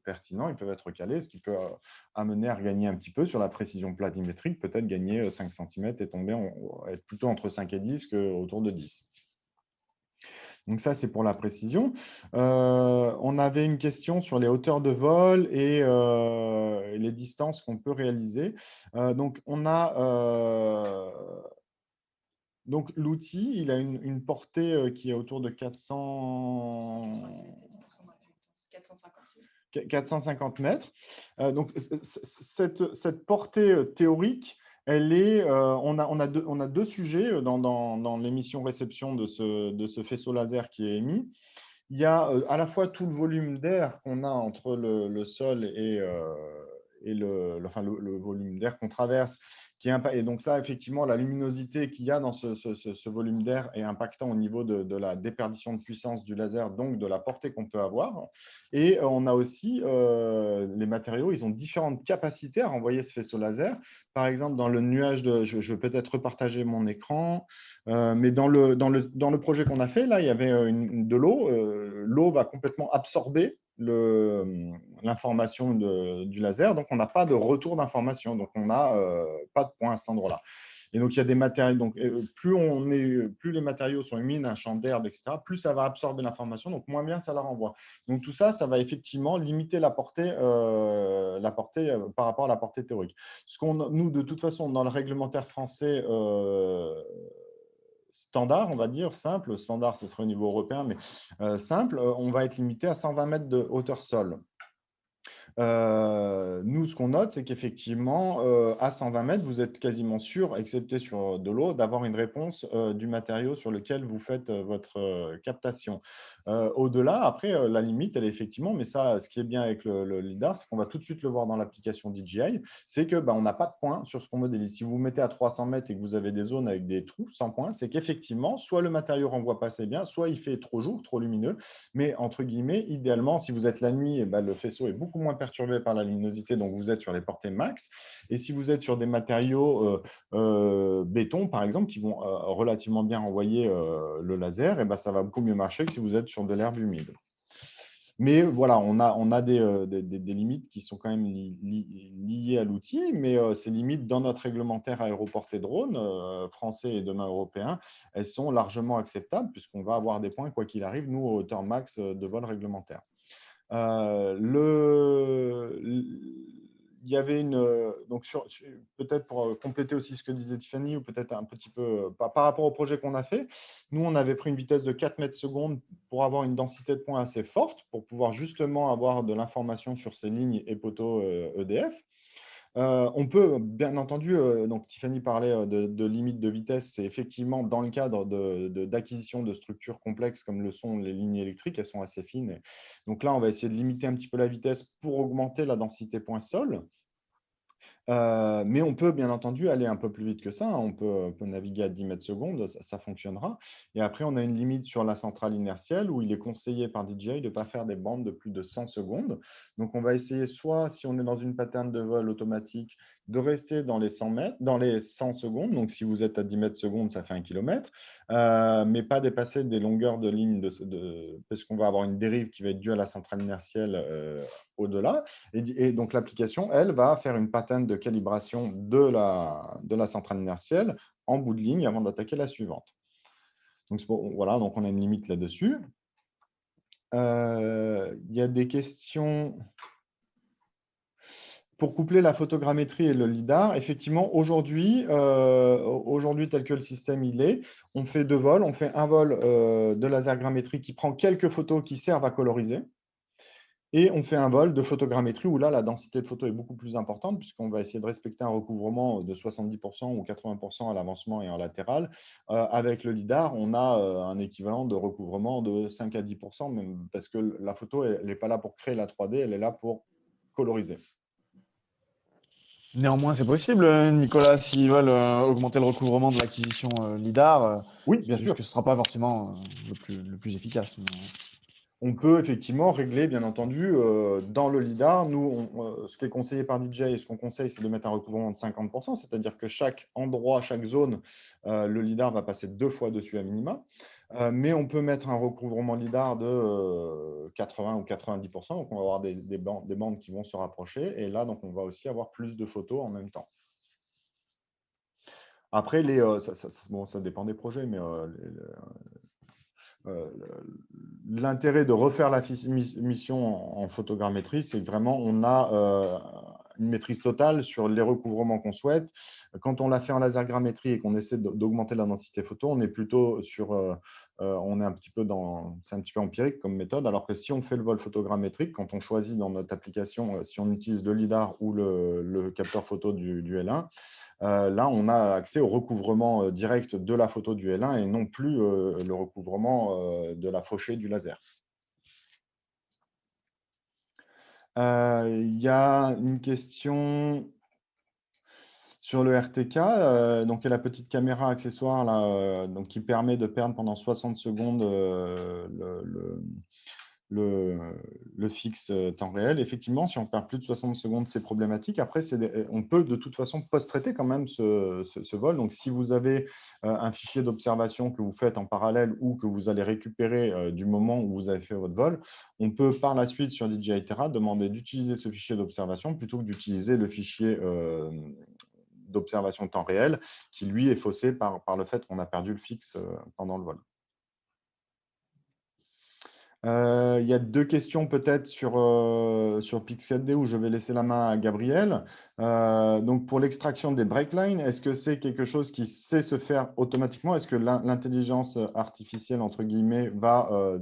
pertinents, ils peuvent être recalés, ce qui peut amener à regagner un petit peu sur la précision planimétrique, peut-être gagner 5 cm et être plutôt entre 5 et 10 qu'autour de 10. Donc ça, c'est pour la précision. On avait une question sur les hauteurs de vol et les distances qu'on peut réaliser. Donc l'outil, il a une portée qui est autour de 450 mètres. Donc cette portée théorique, on a deux sujets dans l'émission réception de ce faisceau laser qui est émis. Il y a à la fois tout le volume d'air qu'on a entre le sol et le volume d'air qu'on traverse, et donc ça, effectivement, la luminosité qu'il y a dans ce volume d'air est impactant au niveau de la déperdition de puissance du laser, donc de la portée qu'on peut avoir. Et on a aussi les matériaux, ils ont différentes capacités à renvoyer ce faisceau laser. Par exemple, dans le nuage je vais peut-être repartager mon écran, mais dans le projet qu'on a fait, là, il y avait de l'eau. L'eau va complètement absorber l'information du laser, donc on n'a pas de retour d'information, donc on n'a pas de point à cet endroit-là. Et donc il y a des matériaux, donc plus les matériaux sont émis d'un champ d'herbe, etc., plus ça va absorber l'information, donc moins bien ça la renvoie. Donc tout ça, ça va effectivement limiter la portée par rapport à la portée théorique. Nous, de toute façon, dans le réglementaire français standard, on va dire, simple, standard, ce serait au niveau européen, mais simple, on va être limité à 120 mètres de hauteur sol. Nous, ce qu'on note, c'est qu'effectivement, à 120 mètres, vous êtes quasiment sûr, excepté sur de l'eau, d'avoir une réponse du matériau sur lequel vous faites votre captation. Au-delà, après, la limite, elle est effectivement, mais ça, ce qui est bien avec le LIDAR, c'est qu'on va tout de suite le voir dans l'application DJI, c'est qu'on n'a pas de points sur ce qu'on modélise. Si vous vous mettez à 300 mètres et que vous avez des zones avec des trous sans points, c'est qu'effectivement, soit le matériau renvoie pas assez bien, soit il fait trop jour, trop lumineux. Mais entre guillemets, idéalement, si vous êtes la nuit, le faisceau est beaucoup moins perturbé par la luminosité, donc vous êtes sur les portées max. Et si vous êtes sur des matériaux béton, par exemple, qui vont relativement bien envoyer le laser, et ça va beaucoup mieux marcher que si vous êtes sur de l'herbe humide. Mais voilà, on a des limites qui sont quand même liées à l'outil, mais ces limites dans notre réglementaire aéroportée drone français et demain européen, elles sont largement acceptables puisqu'on va avoir des points, quoi qu'il arrive, nous, aux hauteurs max de vol réglementaire. Il y avait donc peut-être pour compléter aussi ce que disait Tiffany, ou peut-être un petit peu par rapport au projet qu'on a fait, nous on avait pris une vitesse de 4 mètres secondes pour avoir une densité de points assez forte, pour pouvoir justement avoir de l'information sur ces lignes et poteaux EDF. On peut, bien entendu, donc Tiffany parlait de limites de vitesse, c'est effectivement dans le cadre d'acquisition de structures complexes comme le sont les lignes électriques, elles sont assez fines. Donc là, on va essayer de limiter un petit peu la vitesse pour augmenter la densité point sol. Mais on peut bien entendu aller un peu plus vite que ça, hein. On peut naviguer à 10 mètres secondes, ça fonctionnera. Et après, on a une limite sur la centrale inertielle où il est conseillé par DJI de ne pas faire des bandes de plus de 100 secondes. Donc, on va essayer soit, si on est dans une pattern de vol automatique, de rester dans les 100 mètres, dans les 100 secondes. Donc, si vous êtes à 10 mètres secondes, ça fait 1 km, mais pas dépasser des longueurs de ligne parce qu'on va avoir une dérive qui va être due à la centrale inertielle au-delà. Et donc, l'application, elle, va faire une pattern de calibration de la centrale inertielle en bout de ligne avant d'attaquer la suivante. Donc, voilà, donc on a une limite là-dessus. Il y a des questions. Pour coupler la photogrammétrie et le lidar, effectivement, aujourd'hui, tel que le système il est, on fait 2 vols. On fait un vol de lasergrammétrie qui prend quelques photos qui servent à coloriser. Et on fait un vol de photogrammétrie où là, la densité de photos est beaucoup plus importante puisqu'on va essayer de respecter un recouvrement de 70% ou 80% à l'avancement et en latéral. Avec le lidar, on a un équivalent de recouvrement de 5 à 10%, même parce que la photo, elle n'est pas là pour créer la 3D, elle est là pour coloriser. Néanmoins, c'est possible, Nicolas, s'ils veulent augmenter le recouvrement de l'acquisition LIDAR, Oui, bien c'est juste sûr. que ce ne sera pas forcément le plus efficace. On peut effectivement régler, bien entendu, dans le lidar. Nous, ce qui est conseillé par DJI et ce qu'on conseille, c'est de mettre un recouvrement de 50%, c'est-à-dire que chaque endroit, chaque zone, le lidar va passer 2 fois dessus à minima. Mais on peut mettre un recouvrement lidar de 80 ou 90%, donc on va avoir des bandes qui vont se rapprocher. Et là, donc, on va aussi avoir plus de photos en même temps. Après, ça dépend des projets, mais l'intérêt de refaire la mission en photogrammétrie, c'est que vraiment, on a une maîtrise totale sur les recouvrements qu'on souhaite. Quand on l'a fait en lasergrammétrie et qu'on essaie d'augmenter la densité photo, on est plutôt sur, on est un petit peu c'est un petit peu empirique comme méthode, alors que si on fait le vol photogrammétrique, quand on choisit dans notre application, si on utilise le lidar ou le capteur photo du L1, là, on a accès au recouvrement direct de la photo du L1 et non plus le recouvrement de la fauchée du laser. Il y a une question sur le RTK, donc il y a la petite caméra accessoire là, donc, qui permet de perdre pendant 60 secondes le fixe temps réel. Effectivement, si on perd plus de 60 secondes, c'est problématique. Après, on peut de toute façon post-traiter quand même ce vol. Donc, si vous avez un fichier d'observation que vous faites en parallèle ou que vous allez récupérer du moment où vous avez fait votre vol, on peut par la suite sur DJI Terra demander d'utiliser ce fichier d'observation plutôt que d'utiliser le fichier d'observation temps réel qui, lui, est faussé par le fait qu'on a perdu le fixe pendant le vol. Il y a 2 questions peut-être sur Pix4D où je vais laisser la main à Gabriel. Donc, pour l'extraction des breaklines, est-ce que c'est quelque chose qui sait se faire automatiquement? Est-ce que l'intelligence artificielle, entre guillemets, va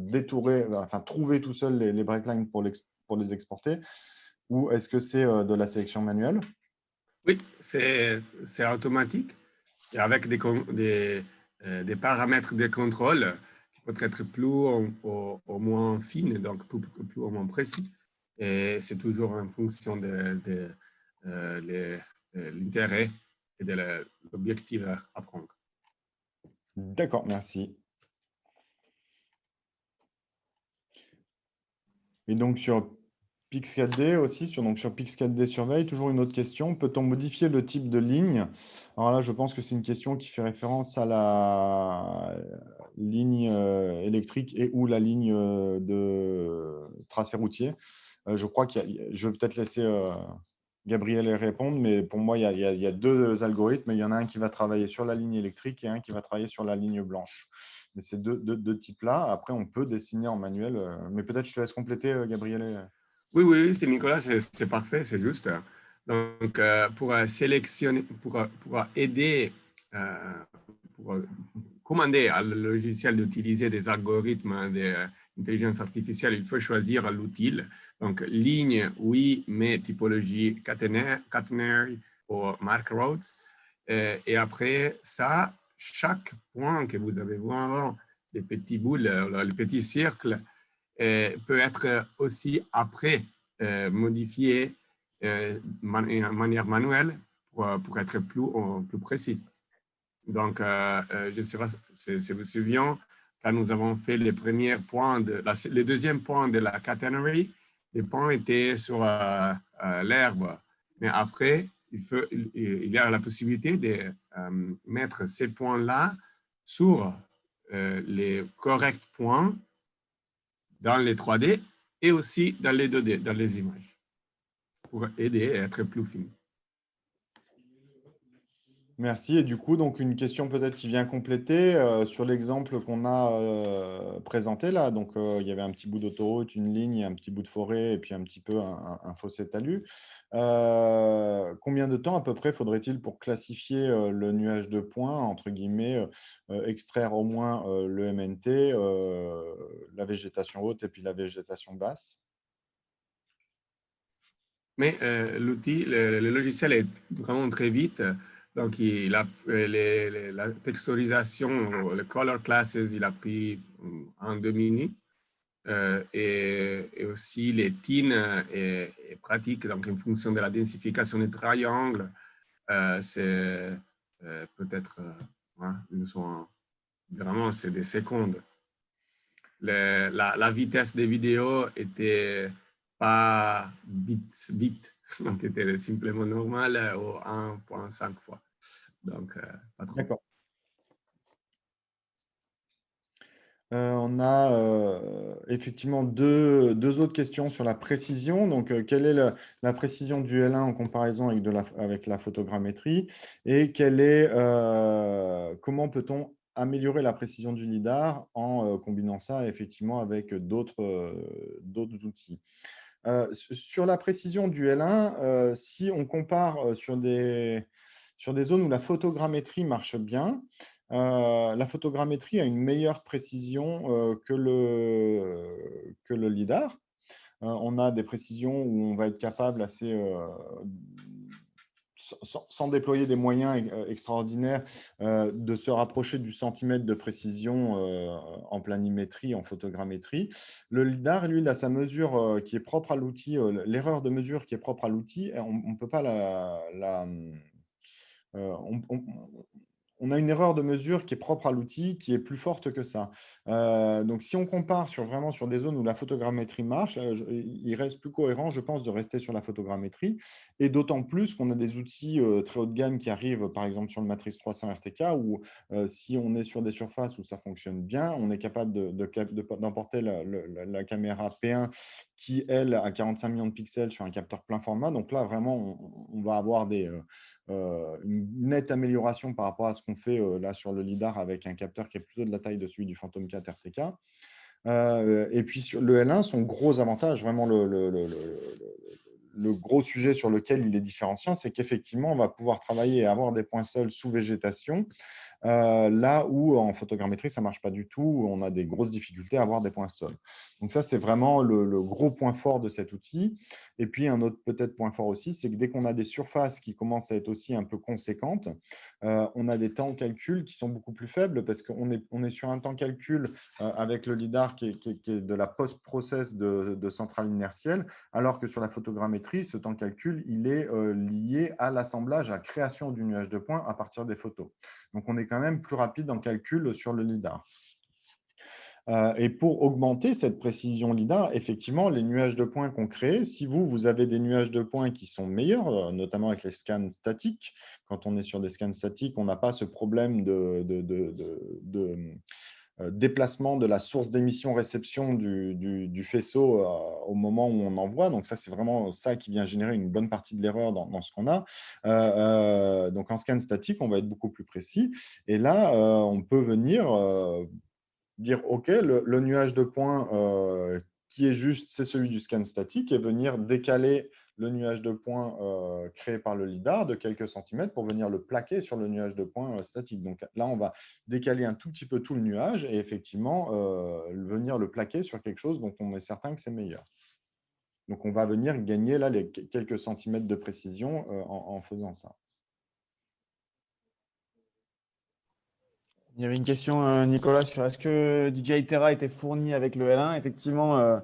trouver tout seul les breaklines pour les exporter? Ou est-ce que c'est de la sélection manuelle? Oui, c'est automatique et avec des paramètres de contrôle qui peuvent être plus ou moins fines, donc plus ou moins précis. Et c'est toujours en fonction de l'intérêt et de l'objectif à prendre. D'accord, merci. Et donc, sur Pix4D aussi, sur Pix4D Surveille, toujours une autre question. Peut-on modifier le type de ligne? Alors là, je pense que c'est une question qui fait référence à la ligne électrique et ou la ligne de tracé routier. Je crois je vais peut-être laisser Gabriel répondre, mais pour moi, il y a 2 algorithmes. Il y en a un qui va travailler sur la ligne électrique et un qui va travailler sur la ligne blanche. Mais ces deux types-là, après, on peut dessiner en manuel. Mais peut-être je te laisse compléter, Gabriel. Oui, c'est Nicolas, c'est parfait, c'est juste. Donc, pour sélectionner, pour aider, pour commander à le logiciel d'utiliser des algorithmes d'intelligence artificielle, il faut choisir l'outil. Donc, ligne, oui, mais typologie catenary ou Mark Roads. Et après ça, chaque point que vous avez vu avant, les petits boules, les petits cercles, peut être aussi après modifié de manière manuelle pour être plus précis. Donc, je ne sais pas si vous vous souvenez, quand nous avons fait les premiers points, les deuxièmes points de la catenary, les points étaient sur l'herbe. Mais après, il y a la possibilité de mettre ces points-là sur les corrects points dans les 3D et aussi dans les 2D, dans les images, pour aider à être plus fin. Merci. Et du coup, donc une question peut-être qui vient compléter sur l'exemple qu'on a présenté là. Donc, il y avait un petit bout d'autoroute, une ligne, un petit bout de forêt et puis un petit peu un fossé talus. Combien de temps à peu près faudrait-il pour classifier le nuage de points, entre guillemets, extraire au moins le MNT, la végétation haute et puis la végétation basse? Mais l'outil, le logiciel est vraiment très vite. Donc, il a, la texturisation, le color classes, il a pris en 2 minutes. Et aussi les TIN est pratique. Donc, en fonction de la densification des triangles, c'est peut-être, ils sont vraiment, c'est des secondes. La vitesse des vidéos était pas bit, donc était simplement normale au 1,5 fois. Donc, pas trop. D'accord. On a effectivement deux autres questions sur la précision. Donc, quelle est la précision du L1 en comparaison avec la photogrammétrie et comment peut-on améliorer la précision du LiDAR en combinant ça effectivement avec d'autres outils. Sur la précision du L1, si on compare sur des zones où la photogrammétrie marche bien, la photogrammétrie a une meilleure précision que le LiDAR. On a des précisions où on va être capable assez, sans déployer des moyens extraordinaires, de se rapprocher du centimètre de précision en planimétrie, en photogrammétrie. Le LiDAR, lui, il a sa mesure qui est propre à l'outil, l'erreur de mesure qui est propre à l'outil, on ne peut pas on a une erreur de mesure qui est propre à l'outil, qui est plus forte que ça. Donc, si on compare vraiment sur des zones où la photogrammétrie marche, il reste plus cohérent, je pense, de rester sur la photogrammétrie. Et d'autant plus qu'on a des outils très haut de gamme qui arrivent, par exemple, sur le Matrix 300 RTK, où si on est sur des surfaces où ça fonctionne bien, on est capable d'emporter la caméra P1 qui, elle, a 45 millions de pixels sur un capteur plein format. Donc là, vraiment, on va avoir une nette amélioration par rapport à ce qu'on fait là sur le LiDAR avec un capteur qui est plutôt de la taille de celui du Phantom 4 RTK. Et puis sur le L1, son gros avantage, vraiment le gros sujet sur lequel il est différenciant, c'est qu'effectivement, on va pouvoir travailler et avoir des points seuls sous végétation, là où en photogrammétrie, ça ne marche pas du tout, où on a des grosses difficultés à avoir des points sols. Donc ça, c'est vraiment le gros point fort de cet outil. Et puis, un autre peut-être point fort aussi, c'est que dès qu'on a des surfaces qui commencent à être aussi un peu conséquentes, on a des temps de calcul qui sont beaucoup plus faibles parce qu'on est sur un temps de calcul avec le LiDAR qui est de la post-process de centrale inertielle, alors que sur la photogrammétrie, ce temps de calcul, il est lié à l'assemblage, à la création du nuage de points à partir des photos. Donc, on est quand même plus rapide en calcul sur le LiDAR. Et pour augmenter cette précision LiDAR, effectivement, les nuages de points qu'on crée, si vous avez des nuages de points qui sont meilleurs, notamment avec les scans statiques, quand on est sur des scans statiques, on n'a pas ce problème de déplacement de la source d'émission-réception du faisceau au moment où on envoie. Donc ça, c'est vraiment ça qui vient générer une bonne partie de l'erreur dans ce qu'on a. Donc en scan statique, on va être beaucoup plus précis. Et là, on peut venir dire, OK, le nuage de points qui est juste, c'est celui du scan statique, et venir décaler le nuage de points créé par le LiDAR de quelques centimètres pour venir le plaquer sur le nuage de points statique. Donc là, on va décaler un tout petit peu tout le nuage et effectivement venir le plaquer sur quelque chose dont on est certain que c'est meilleur. Donc on va venir gagner là les quelques centimètres de précision en faisant ça. Il y avait une question, Nicolas, sur est-ce que DJI Terra était fourni avec le L1? Effectivement,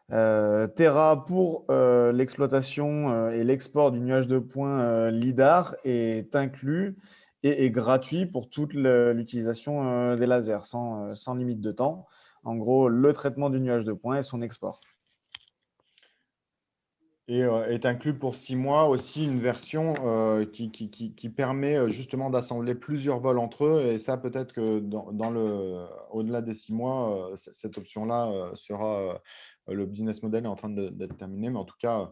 Terra pour l'exploitation et l'export du nuage de points LiDAR est inclus et est gratuit pour toute l'utilisation des lasers sans limite de temps. En gros, le traitement du nuage de points et son export. Et est inclus pour 6 mois aussi une version qui permet justement d'assembler plusieurs vols entre eux. Et ça, peut-être que au-delà des 6 mois, cette option-là sera, le business model est en train d'être terminé. Mais en tout cas,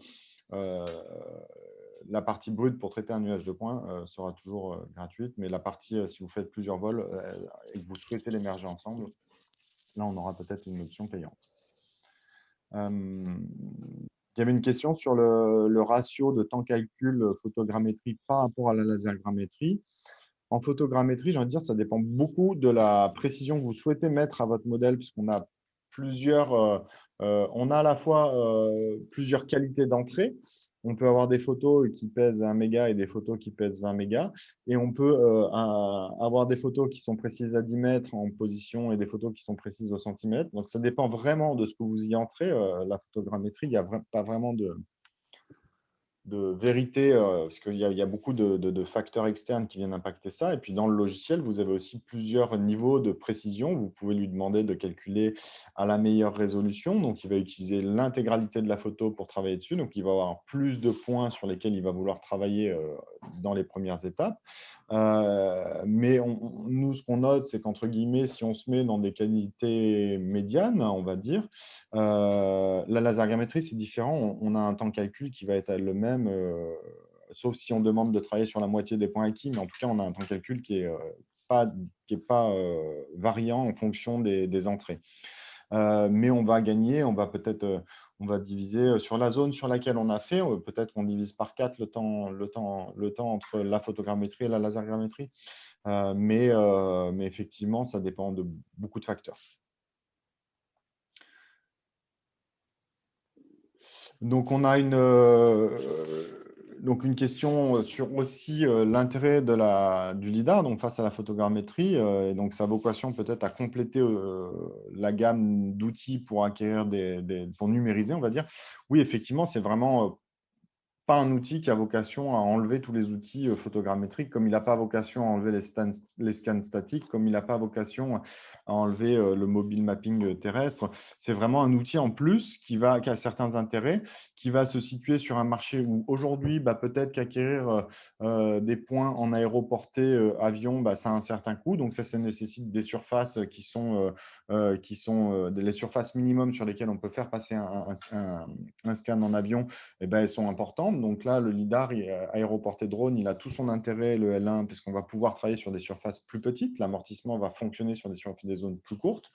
la partie brute pour traiter un nuage de points sera toujours gratuite, mais la partie, si vous faites plusieurs vols et que vous souhaitez les merger ensemble, là, on aura peut-être une option payante. Il y avait une question sur le ratio de temps calcul photogrammétrie par rapport à la lasergrammétrie. En photogrammétrie, j'ai envie de dire, ça dépend beaucoup de la précision que vous souhaitez mettre à votre modèle, puisqu'on a on a à la fois plusieurs qualités d'entrée. On peut avoir des photos qui pèsent 1 méga et des photos qui pèsent 20 mégas. Et on peut avoir des photos qui sont précises à 10 mètres en position et des photos qui sont précises au centimètre. Donc, ça dépend vraiment de ce que vous y entrez. La photogrammétrie, il n'y a pas vraiment de vérité, parce qu'il y a beaucoup de facteurs externes qui viennent impacter ça. Et puis, dans le logiciel, vous avez aussi plusieurs niveaux de précision. Vous pouvez lui demander de calculer à la meilleure résolution. Donc, il va utiliser l'intégralité de la photo pour travailler dessus. Donc, il va avoir plus de points sur lesquels il va vouloir travailler dans les premières étapes. Mais nous, ce qu'on note, c'est qu'entre guillemets, si on se met dans des qualités médianes, on va dire, la lasergrammétrie, c'est différent. On a un temps de calcul qui va être le même, sauf si on demande de travailler sur la moitié des points acquis. Mais en tout cas, on a un temps de calcul qui n'est pas variant en fonction des entrées. Mais on va gagner, on va diviser sur la zone sur laquelle on a fait. Peut-être qu'on divise par 4 le temps entre la photogrammétrie et la lasergrammétrie. Mais effectivement, ça dépend de beaucoup de facteurs. Donc, on a une question sur aussi l'intérêt du LiDAR donc face à la photogrammétrie. Et donc, sa vocation peut-être à compléter la gamme d'outils pour acquérir pour numériser, on va dire. Oui, effectivement, c'est vraiment pas un outil qui a vocation à enlever tous les outils photogrammétriques, comme il n'a pas vocation à enlever les scans statiques, comme il n'a pas vocation à enlever le mobile mapping terrestre. C'est vraiment un outil en plus qui a certains intérêts, qui va se situer sur un marché où aujourd'hui, peut-être qu'acquérir des points en aéroportée avion, ça a un certain coût. Donc ça nécessite des surfaces qui sont les surfaces minimum sur lesquelles on peut faire passer un scan en avion, elles sont importantes. Donc là, le LiDAR aéroporté drone, il a tout son intérêt, le L1, puisqu'on va pouvoir travailler sur des surfaces plus petites. L'amortissement va fonctionner sur des zones plus courtes.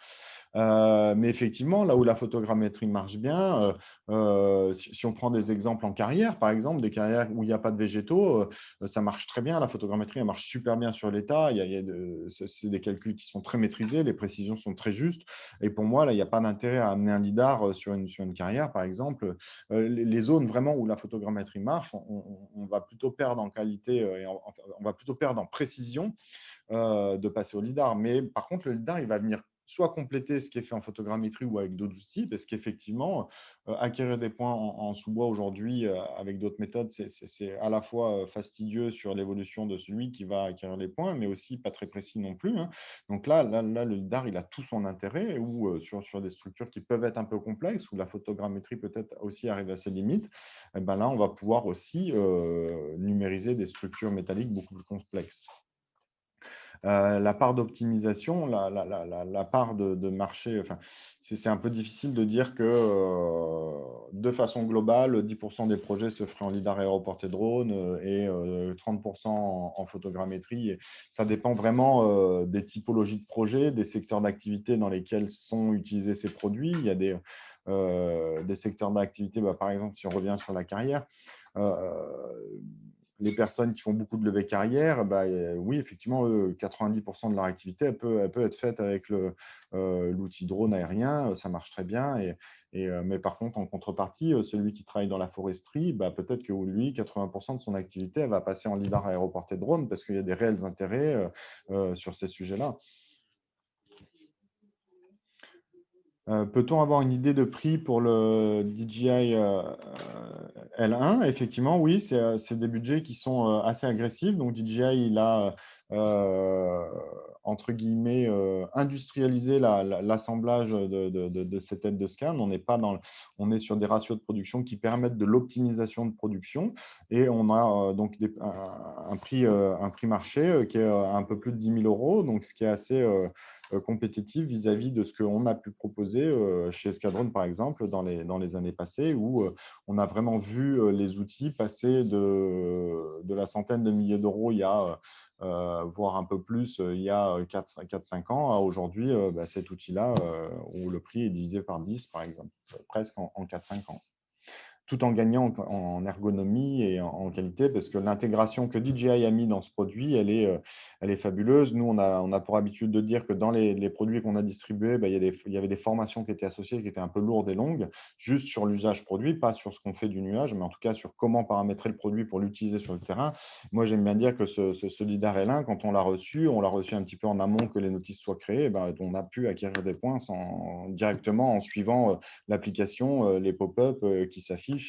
Mais effectivement, là où la photogrammétrie marche bien, si on prend des exemples en carrière, par exemple, des carrières où il n'y a pas de végétaux, ça marche très bien. La photogrammétrie, elle marche super bien sur l'état. C'est des calculs qui sont très maîtrisés, les précisions sont très justes. Et pour moi, là, il n'y a pas d'intérêt à amener un LiDAR sur une carrière, par exemple. Les zones vraiment où la photogrammétrie marche, on va plutôt perdre en qualité et on va plutôt perdre en précision de passer au LiDAR. Mais par contre, le LiDAR, il va venir soit compléter ce qui est fait en photogrammétrie ou avec d'autres outils, parce qu'effectivement, acquérir des points en sous-bois aujourd'hui avec d'autres méthodes, c'est à la fois fastidieux sur l'évolution de celui qui va acquérir les points, mais aussi pas très précis non plus. Donc là, le LiDAR, il a tout son intérêt, ou sur des structures qui peuvent être un peu complexes, où la photogrammétrie peut-être aussi arrive à ses limites, et là, on va pouvoir aussi numériser des structures métalliques beaucoup plus complexes. La part d'optimisation, la part de marché, enfin, c'est un peu difficile de dire que de façon globale, 10% des projets se feraient en LiDAR aéroporté drone et 30% en photogrammétrie. Ça dépend vraiment des typologies de projets, des secteurs d'activité dans lesquels sont utilisés ces produits. Il y a des secteurs d'activité, par exemple, si on revient sur la carrière, les personnes qui font beaucoup de levée carrière, oui, effectivement, 90% de leur activité, elle peut être faite avec l'outil drone aérien, ça marche très bien. Mais par contre, en contrepartie, celui qui travaille dans la foresterie, peut-être que lui, 80% de son activité, elle va passer en LiDAR aéroporté drone parce qu'il y a des réels intérêts sur ces sujets-là. Peut-on avoir une idée de prix pour le DJI L1? Effectivement, oui, c'est des budgets qui sont assez agressifs. Donc, DJI, il a, entre guillemets, industrialisé l'assemblage de cette aide de scan. On est sur des ratios de production qui permettent de l'optimisation de production. Et on a donc un prix marché qui est un peu plus de 10 000 €, donc ce qui est assez compétitif vis-à-vis de ce qu'on a pu proposer chez Escadron, par exemple, dans les années passées, où on a vraiment vu les outils passer de la centaine de milliers d'euros il y a voire un peu plus il y a 4-5 ans, à aujourd'hui, cet outil-là, où le prix est divisé par 10, par exemple, presque en 4-5 ans, tout en gagnant en ergonomie et en qualité, parce que l'intégration que DJI a mis dans ce produit, elle est fabuleuse. Nous, on a pour habitude de dire que dans les produits qu'on a distribués, il y avait des formations qui étaient associées, qui étaient un peu lourdes et longues, juste sur l'usage produit, pas sur ce qu'on fait du nuage, mais en tout cas sur comment paramétrer le produit pour l'utiliser sur le terrain. Moi, j'aime bien dire que ce LiDAR L1, quand on l'a reçu un petit peu en amont que les notices soient créées, on a pu acquérir des points directement en suivant l'application, les pop-up qui s'affichent.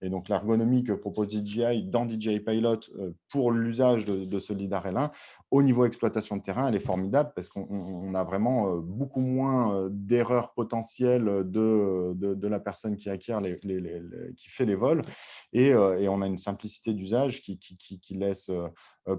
Et donc, l'ergonomie que propose DJI dans DJI Pilot pour l'usage de ce LiDAR L1, au niveau exploitation de terrain, elle est formidable parce qu'on a vraiment beaucoup moins d'erreurs potentielles de la personne qui acquiert, qui fait les vols. Et on a une simplicité d'usage qui laisse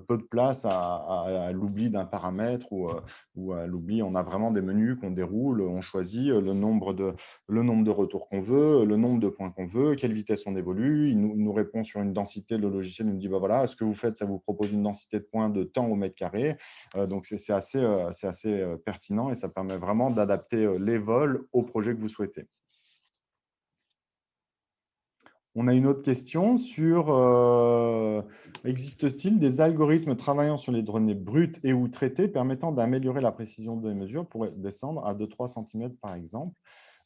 peu de place à l'oubli d'un paramètre ou à l'oubli. On a vraiment des menus qu'on déroule, on choisit le nombre de retours qu'on veut, le nombre de points qu'on veut, quelle vitesse on évolue. Il nous répond sur une densité, le logiciel nous dit, voilà, ce que vous faites, ça vous propose une densité de points de temps au mètre carré. Donc, c'est assez pertinent et ça permet vraiment d'adapter les vols au projet que vous souhaitez. On a une autre question sur existe-t-il des algorithmes travaillant sur les données brutes et ou traitées permettant d'améliorer la précision des mesures pour descendre à 2-3 cm par exemple?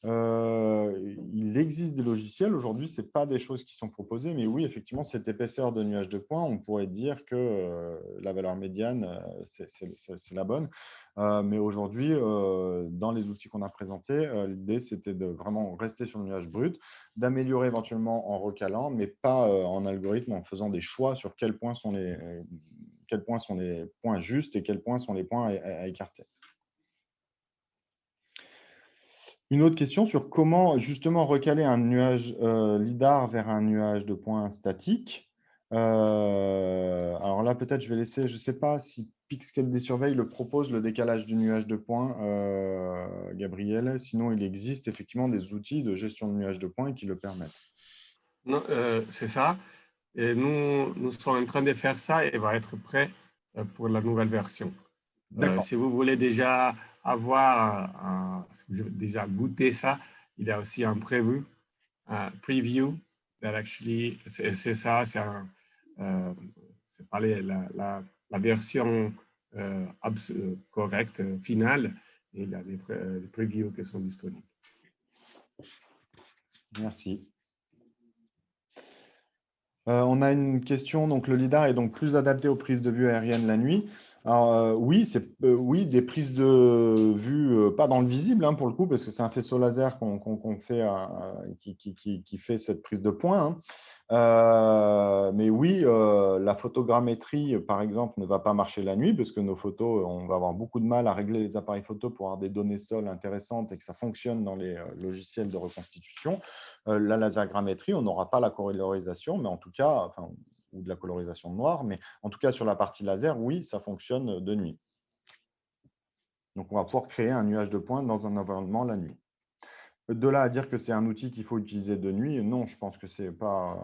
Il existe des logiciels. Aujourd'hui, ce n'est pas des choses qui sont proposées, mais oui, effectivement, cette épaisseur de nuage de points, on pourrait dire que la valeur médiane, c'est la bonne. Mais aujourd'hui, dans les outils qu'on a présentés, l'idée, c'était de vraiment rester sur le nuage brut, d'améliorer éventuellement en recalant, mais pas en algorithme, en faisant des choix sur quels points sont les points justes et quels points sont les points à écarter. Une autre question sur comment justement recaler un nuage LiDAR vers un nuage de points statique. Alors là, peut-être je vais laisser, je ne sais pas si Pixel Survey le propose, le décalage du nuage de points, Gabriel. Sinon, il existe effectivement des outils de gestion de nuages de points qui le permettent. Non, c'est ça. Et nous sommes en train de faire ça et va être prêt pour la nouvelle version. Si vous voulez déjà déjà goûter ça, il y a aussi un preview. That actually, c'est ça, c'est pas la version correcte, finale. Et il y a des previews qui sont disponibles. Merci. On a une question, donc le LiDAR est donc plus adapté aux prises de vue aériennes la nuit. Alors, oui, des prises de vue, pas dans le visible pour le coup, parce que c'est un faisceau laser qu'on fait, qui fait cette prise de point. Mais oui, la photogrammétrie, par exemple, ne va pas marcher la nuit, parce que nos photos, on va avoir beaucoup de mal à régler les appareils photo pour avoir des données sol intéressantes et que ça fonctionne dans les logiciels de reconstitution. La lasergrammétrie, on n'aura pas la colorisation, mais en tout cas, ou de la colorisation noire, mais en tout cas, sur la partie laser, oui, ça fonctionne de nuit. Donc, on va pouvoir créer un nuage de points dans un environnement la nuit. De là à dire que c'est un outil qu'il faut utiliser de nuit, non, je pense que c'est pas,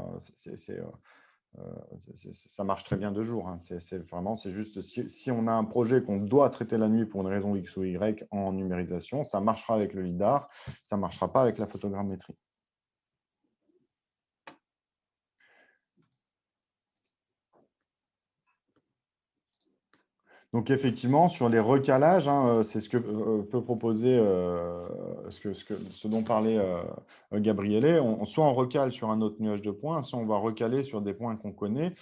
ça marche très bien de jour. C'est juste si on a un projet qu'on doit traiter la nuit pour une raison X ou Y en numérisation, ça marchera avec le LiDAR, ça ne marchera pas avec la photogrammétrie. Donc, effectivement, sur les recalages, c'est ce que peut proposer ce dont parlait Gabriele. Soit on recale sur un autre nuage de points, soit on va recaler sur des points qu'on connaît.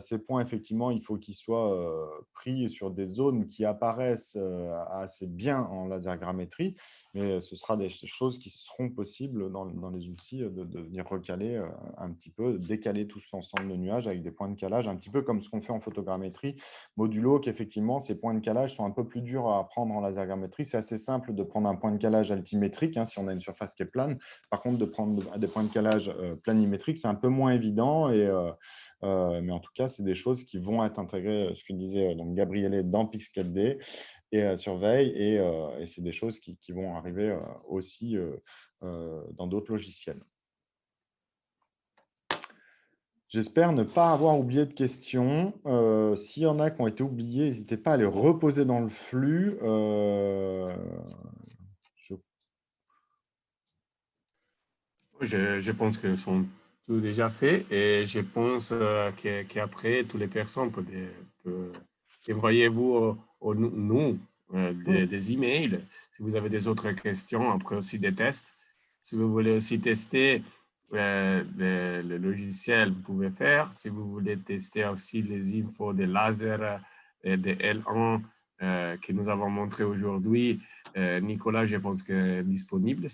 Ces points, effectivement, il faut qu'ils soient pris sur des zones qui apparaissent assez bien en lasergrammétrie, mais ce sera des choses qui seront possibles dans les outils de venir recaler un petit peu, décaler tout cet ensemble de nuages avec des points de calage, un petit peu comme ce qu'on fait en photogrammétrie modulo, qu'effectivement, ces points de calage sont un peu plus durs à prendre en lasergrammétrie. C'est assez simple de prendre un point de calage altimétrique si on a une surface qui est plane. Par contre, de prendre des points de calage planimétriques, c'est un peu moins évident et Mais en tout cas, c'est des choses qui vont être intégrées, ce que disait donc Gabriele, dans Pix4D et Surveille, et c'est des choses qui vont arriver aussi dans d'autres logiciels. J'espère ne pas avoir oublié de questions. S'il y en a qui ont été oubliées, n'hésitez pas à les reposer dans le flux. Je pense qu'ils sont tout déjà faits et je pense qu'après, toutes les personnes peuvent envoyer-vous nous des emails si vous avez des autres questions, après aussi des tests. Si vous voulez aussi tester le logiciel, vous pouvez faire. Si vous voulez tester aussi les infos des lasers et des L1 que nous avons montré aujourd'hui, Nicolas, je pense que est disponible.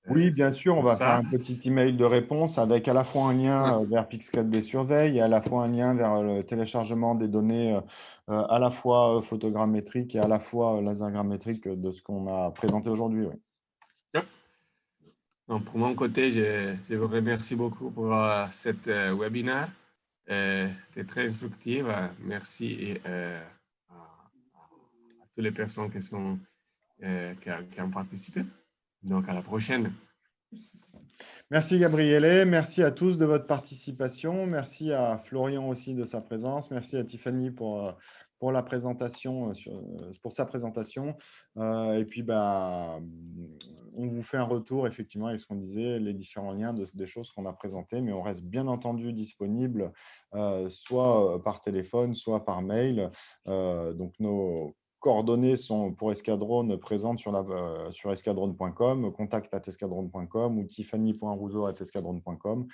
Oui, bien sûr, on pour va faire ça. un petit email de réponse avec à la fois un lien vers Pix4D Surveille et à la fois un lien vers le téléchargement des données à la fois photogrammétriques et à la fois lasergrammétriques de ce qu'on a présenté aujourd'hui. Oui. Donc, pour mon côté, je vous remercie beaucoup pour cette webinaire. C'était très instructif. Merci à toutes les personnes qui ont participé. Donc, à la prochaine. Merci Gabriele, merci à tous de votre participation, merci à Florian aussi de sa présence, merci à Tiffany pour la présentation, pour sa présentation. Et puis, on vous fait un retour effectivement avec ce qu'on disait, les différents liens des choses qu'on a présentées, mais on reste bien entendu disponible, soit par téléphone, soit par mail. Donc, nos coordonnées sont pour Escadrone présentes sur escadrone.com, contact@escadrone.com ou tiffany.rouzeau@escadrone.com.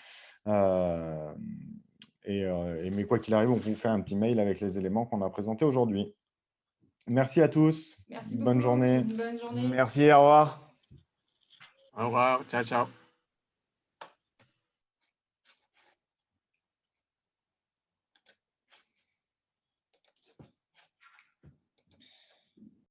Mais quoi qu'il arrive, on vous fait un petit mail avec les éléments qu'on a présentés aujourd'hui. Merci à tous. Merci beaucoup. Bonne journée. Bonne journée. Merci, au revoir. Au revoir. Ciao, ciao.